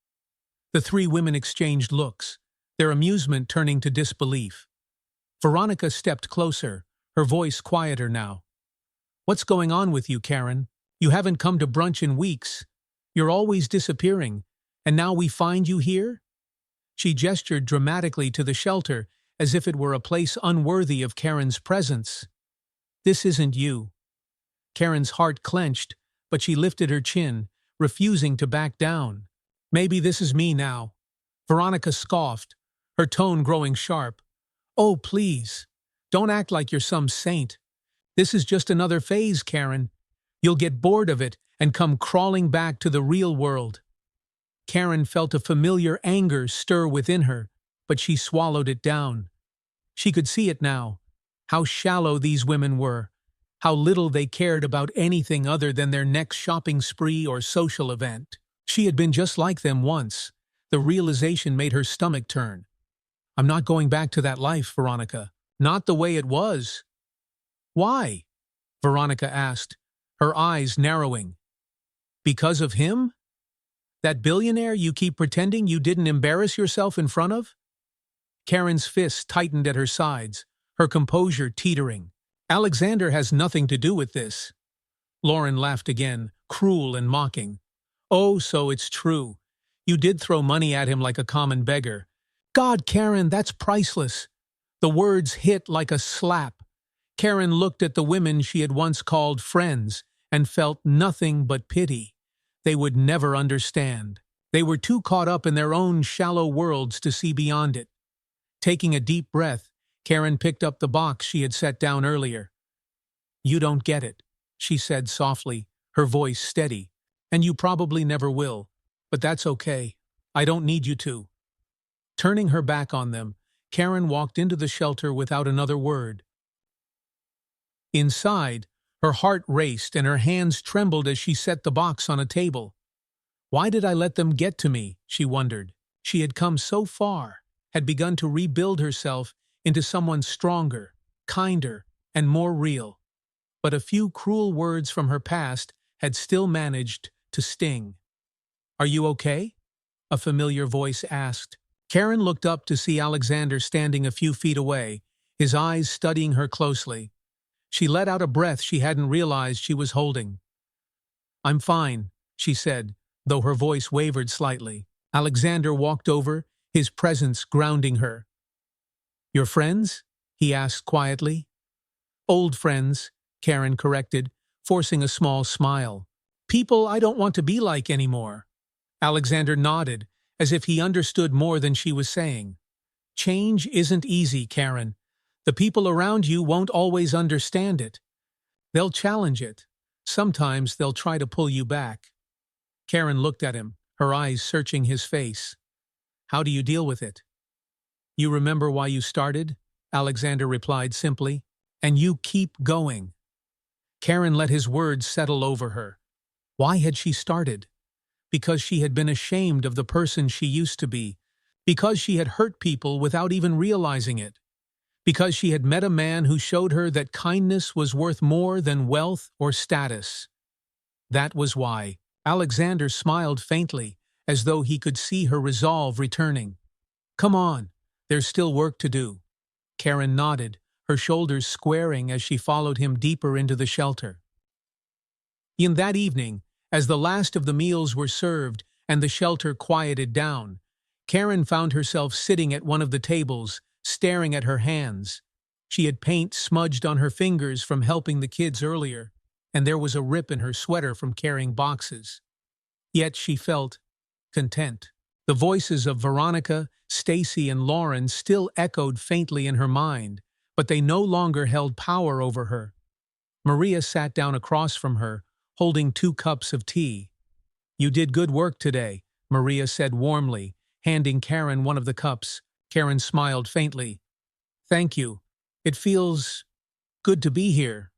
Speaker 1: The three women exchanged looks, their amusement turning to disbelief. Veronica stepped closer, her voice quieter now. "What's going on with you, Karen? You haven't come to brunch in weeks. You're always disappearing, and now we find you here?" She gestured dramatically to the shelter, as if it were a place unworthy of Karen's presence. "This isn't you." Karen's heart clenched, but she lifted her chin, refusing to back down. "Maybe this is me now." Veronica scoffed, her tone growing sharp. "Oh, please, don't act like you're some saint. This is just another phase, Karen. You'll get bored of it and come crawling back to the real world." Karen felt a familiar anger stir within her, but she swallowed it down. She could see it now, how shallow these women were, how little they cared about anything other than their next shopping spree or social event. She had been just like them once. The realization made her stomach turn. "I'm not going back to that life, Veronica. Not the way it was." "Why?" Veronica asked, her eyes narrowing. "Because of him? That billionaire you keep pretending you didn't embarrass yourself in front of?" Karen's fists tightened at her sides, her composure teetering. "Alexander has nothing to do with this." Lauren laughed again, cruel and mocking. "Oh, so it's true. You did throw money at him like a common beggar. God, Karen, that's priceless." The words hit like a slap. Karen looked at the women she had once called friends and felt nothing but pity. They would never understand. They were too caught up in their own shallow worlds to see beyond it. Taking a deep breath, Karen picked up the box she had set down earlier. "You don't get it," she said softly, her voice steady. "And you probably never will. But that's okay. I don't need you to." Turning her back on them, Karen walked into the shelter without another word. Inside, her heart raced and her hands trembled as she set the box on a table. Why did I let them get to me, she wondered. She had come so far, had begun to rebuild herself into someone stronger, kinder, and more real. But a few cruel words from her past had still managed to sting. "Are you okay?" a familiar voice asked. Karen looked up to see Alexander standing a few feet away, his eyes studying her closely. She let out a breath she hadn't realized she was holding. "I'm fine," she said, though her voice wavered slightly. Alexander walked over, his presence grounding her. "Your friends?" he asked quietly. "Old friends," Karen corrected, forcing a small smile. "People I don't want to be like anymore." Alexander nodded, as if he understood more than she was saying. "Change isn't easy, Karen. The people around you won't always understand it. They'll challenge it. Sometimes they'll try to pull you back." Karen looked at him, her eyes searching his face. "How do you deal with it?" "You remember why you started?" Alexander replied simply. "And you keep going." Karen let his words settle over her. Why had she started? Because she had been ashamed of the person she used to be. Because she had hurt people without even realizing it. Because she had met a man who showed her that kindness was worth more than wealth or status. That was why. Alexander smiled faintly, as though he could see her resolve returning. "Come on, there's still work to do." Karen nodded, her shoulders squaring as she followed him deeper into the shelter. In that evening, as the last of the meals were served and the shelter quieted down, Karen found herself sitting at one of the tables, staring at her hands. She had paint smudged on her fingers from helping the kids earlier, and there was a rip in her sweater from carrying boxes. Yet she felt content. The voices of Veronica, Stacy, and Lauren still echoed faintly in her mind, but they no longer held power over her. Maria sat down across from her, holding 2 cups of tea. "You did good work today," Maria said warmly, handing Karen one of the cups. Karen smiled faintly. "Thank you. It feels good to be here."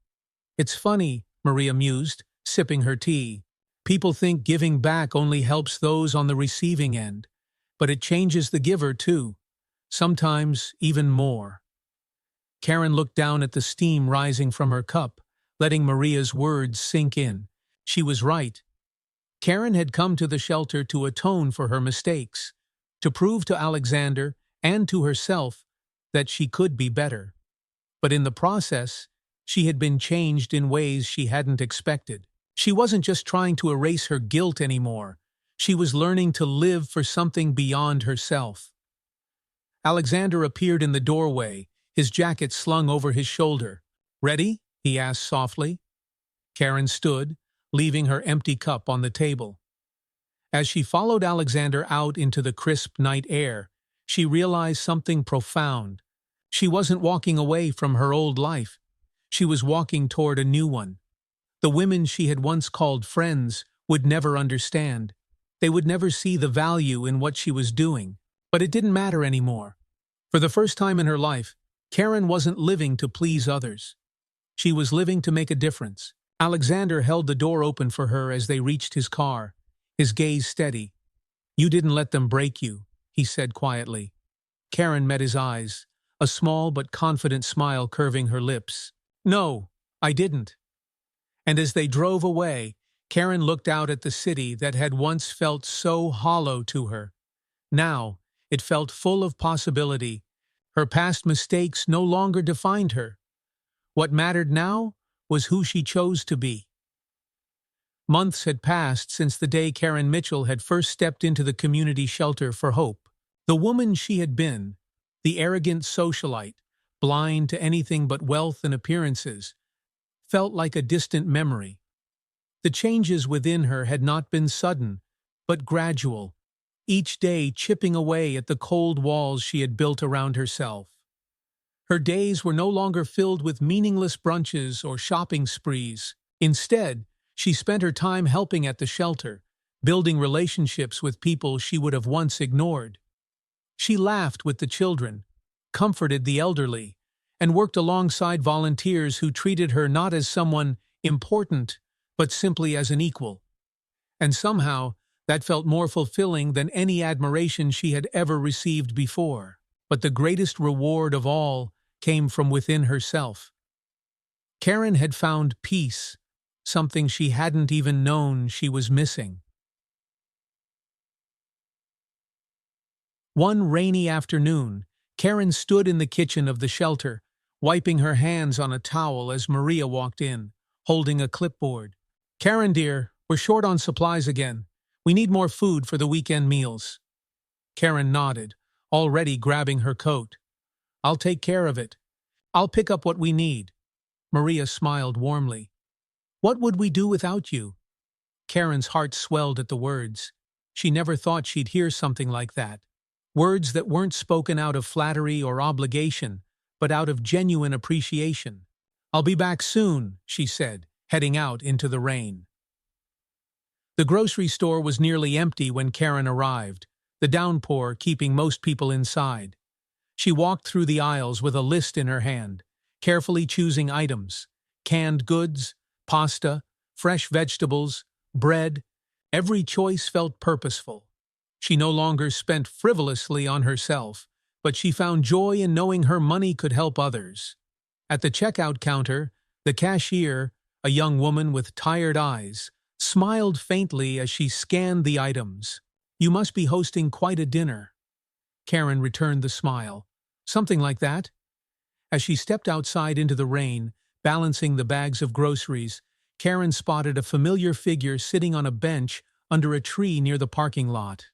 Speaker 1: "It's funny," Maria mused, sipping her tea. "People think giving back only helps those on the receiving end, but it changes the giver too. Sometimes even more." Karen looked down at the steam rising from her cup, letting Maria's words sink in. She was right. Karen had come to the shelter to atone for her mistakes, to prove to Alexander and to herself that she could be better. But in the process, she had been changed in ways she hadn't expected. She wasn't just trying to erase her guilt anymore. She was learning to live for something beyond herself. Alexander appeared in the doorway, his jacket slung over his shoulder. "Ready?" he asked softly. Karen stood, leaving her empty cup on the table. As she followed Alexander out into the crisp night air, she realized something profound. She wasn't walking away from her old life. She was walking toward a new one. The women she had once called friends would never understand. They would never see the value in what she was doing. But it didn't matter anymore. For the first time in her life, Karen wasn't living to please others. She was living to make a difference. Alexander held the door open for her as they reached his car, his gaze steady. "You didn't let them break you," he said quietly. Karen met his eyes, a small but confident smile curving her lips. "No, I didn't." And as they drove away, Karen looked out at the city that had once felt so hollow to her. Now, it felt full of possibility. Her past mistakes no longer defined her. What mattered now was who she chose to be. Months had passed since the day Karen Mitchell had first stepped into the community shelter for hope. The woman she had been, the arrogant socialite, blind to anything but wealth and appearances, felt like a distant memory. The changes within her had not been sudden, but gradual, each day chipping away at the cold walls she had built around herself. Her days were no longer filled with meaningless brunches or shopping sprees. Instead, she spent her time helping at the shelter, building relationships with people she would have once ignored. She laughed with the children, comforted the elderly, and worked alongside volunteers who treated her not as someone important, but simply as an equal. And somehow, that felt more fulfilling than any admiration she had ever received before. But the greatest reward of all came from within herself. Karen had found peace, something she hadn't even known she was missing. One rainy afternoon, Karen stood in the kitchen of the shelter, wiping her hands on a towel as Maria walked in, holding a clipboard. "Karen, dear, we're short on supplies again. We need more food for the weekend meals." Karen nodded, already grabbing her coat. "I'll take care of it. I'll pick up what we need." Maria smiled warmly. "What would we do without you?" Karen's heart swelled at the words. She never thought she'd hear something like that. Words that weren't spoken out of flattery or obligation, but out of genuine appreciation. "I'll be back soon," she said, heading out into the rain. The grocery store was nearly empty when Karen arrived, the downpour keeping most people inside. She walked through the aisles with a list in her hand, carefully choosing items: canned goods, pasta, fresh vegetables, bread. Every choice felt purposeful. She no longer spent frivolously on herself, but she found joy in knowing her money could help others. At the checkout counter, the cashier, a young woman with tired eyes, smiled faintly as she scanned the items. "You must be hosting quite a dinner." Karen returned the smile. "Something like that." As she stepped outside into the rain, balancing the bags of groceries, Karen spotted a familiar figure sitting on a bench under a tree near the parking lot.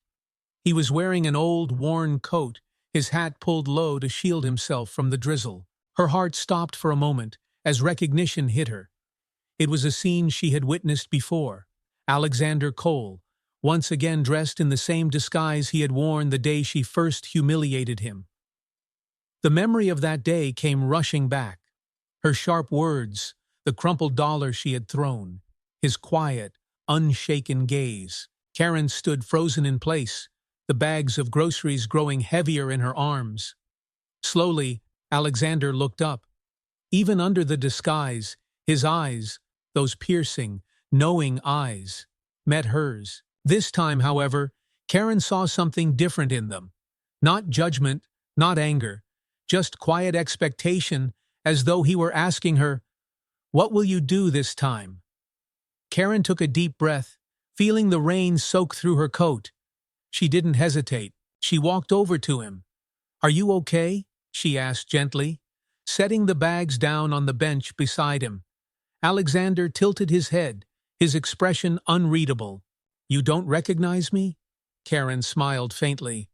Speaker 1: He was wearing an old, worn coat, his hat pulled low to shield himself from the drizzle. Her heart stopped for a moment as recognition hit her. It was a scene she had witnessed before. Alexander Cole, once again dressed in the same disguise he had worn the day she first humiliated him. The memory of that day came rushing back. Her sharp words, the crumpled dollar she had thrown, his quiet, unshaken gaze. Karen stood frozen in place, the bags of groceries growing heavier in her arms. Slowly, Alexander looked up. Even under the disguise, his eyes, those piercing, knowing eyes, met hers. This time, however, Karen saw something different in them. Not judgment, not anger, just quiet expectation, as though he were asking her, "What will you do this time?" Karen took a deep breath, feeling the rain soak through her coat. She didn't hesitate. She walked over to him. "Are you okay?" she asked gently, setting the bags down on the bench beside him. Alexander tilted his head, his expression unreadable. "You don't recognize me?" Karen smiled faintly.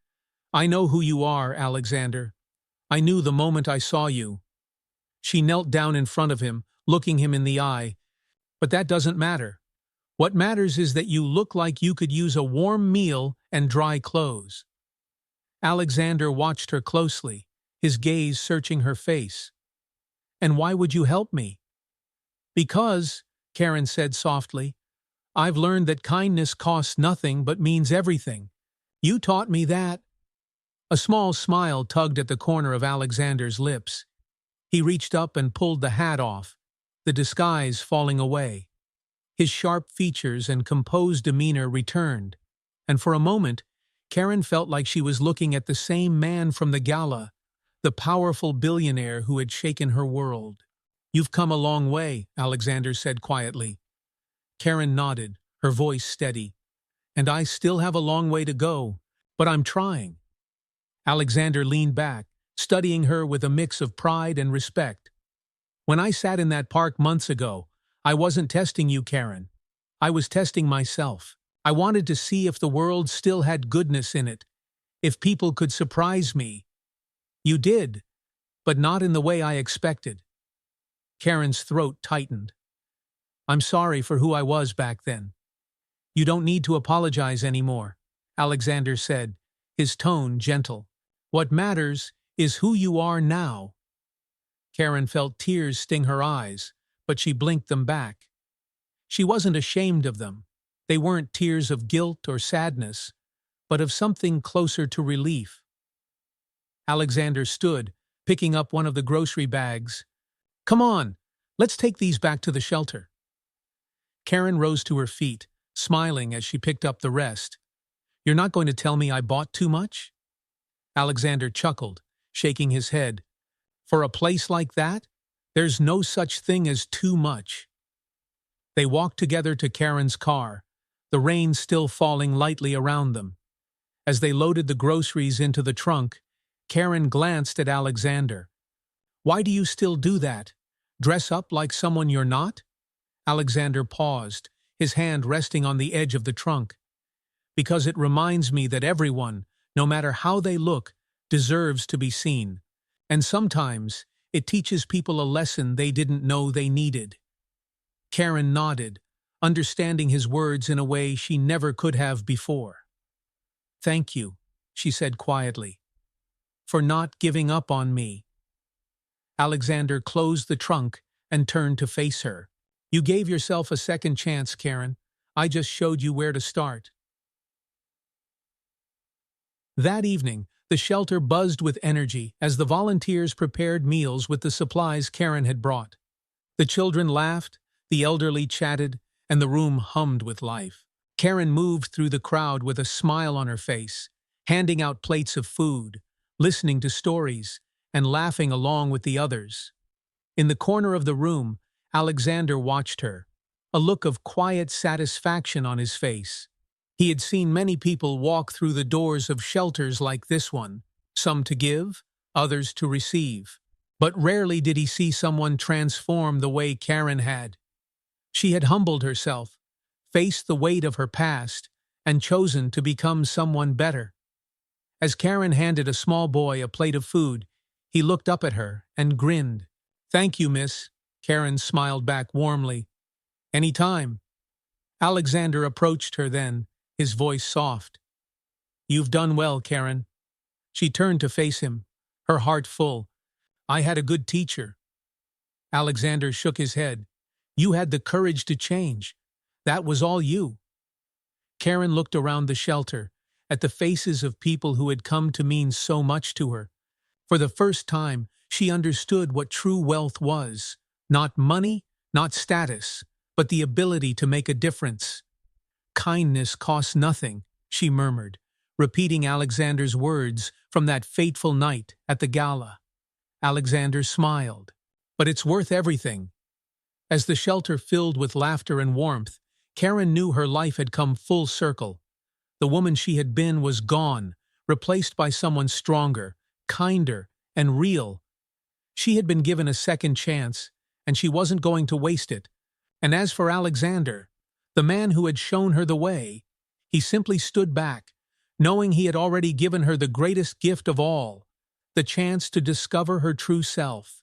Speaker 1: "I know who you are, Alexander. I knew the moment I saw you." She knelt down in front of him, looking him in the eye. "But that doesn't matter. What matters is that you look like you could use a warm meal and dry clothes." Alexander watched her closely, his gaze searching her face. "And why would you help me?" "Because," Karen said softly, "I've learned that kindness costs nothing but means everything. You taught me that." A small smile tugged at the corner of Alexander's lips. He reached up and pulled the hat off, the disguise falling away. His sharp features and composed demeanor returned, and for a moment, Karen felt like she was looking at the same man from the gala, the powerful billionaire who had shaken her world. "You've come a long way," Alexander said quietly. Karen nodded, her voice steady. "And I still have a long way to go, but I'm trying." Alexander leaned back, studying her with a mix of pride and respect. "When I sat in that park months ago, I wasn't testing you, Karen. I was testing myself. I wanted to see if the world still had goodness in it, if people could surprise me. You did, but not in the way I expected." Karen's throat tightened. "I'm sorry for who I was back then." "You don't need to apologize anymore," Alexander said, his tone gentle. "What matters is who you are now." Karen felt tears sting her eyes, but she blinked them back. She wasn't ashamed of them. They weren't tears of guilt or sadness, but of something closer to relief. Alexander stood, picking up one of the grocery bags. "Come on, let's take these back to the shelter." Karen rose to her feet, smiling as she picked up the rest. "You're not going to tell me I bought too much?" Alexander chuckled, shaking his head. "For a place like that, there's no such thing as too much." They walked together to Karen's car, the rain still falling lightly around them. As they loaded the groceries into the trunk, Karen glanced at Alexander. "Why do you still do that? Dress up like someone you're not?" Alexander paused, his hand resting on the edge of the trunk. "Because it reminds me that everyone, no matter how they look, deserves to be seen. And sometimes it teaches people a lesson they didn't know they needed." Karen nodded, understanding his words in a way she never could have before. "Thank you," she said quietly, "for not giving up on me." Alexander closed the trunk and turned to face her. "You gave yourself a second chance, Karen. I just showed you where to start." That evening, the shelter buzzed with energy as the volunteers prepared meals with the supplies Karen had brought. The children laughed, the elderly chatted, and the room hummed with life. Karen moved through the crowd with a smile on her face, handing out plates of food, listening to stories, and laughing along with the others. In the corner of the room, Alexander watched her, a look of quiet satisfaction on his face. He had seen many people walk through the doors of shelters like this one, some to give, others to receive. But rarely did he see someone transform the way Karen had. She had humbled herself, faced the weight of her past, and chosen to become someone better. As Karen handed a small boy a plate of food, he looked up at her and grinned. "Thank you, miss." Karen smiled back warmly. "Any time." Alexander approached her then, his voice soft. "You've done well, Karen." She turned to face him, her heart full. "I had a good teacher." Alexander shook his head. "You had the courage to change. That was all you." Karen looked around the shelter, at the faces of people who had come to mean so much to her. For the first time, she understood what true wealth was. Not money, not status, but the ability to make a difference. "Kindness costs nothing," she murmured, repeating Alexander's words from that fateful night at the gala. Alexander smiled. "But it's worth everything." As the shelter filled with laughter and warmth, Karen knew her life had come full circle. The woman she had been was gone, replaced by someone stronger, kinder, and real. She had been given a second chance, and she wasn't going to waste it. And as for Alexander, the man who had shown her the way, he simply stood back, knowing he had already given her the greatest gift of all, the chance to discover her true self.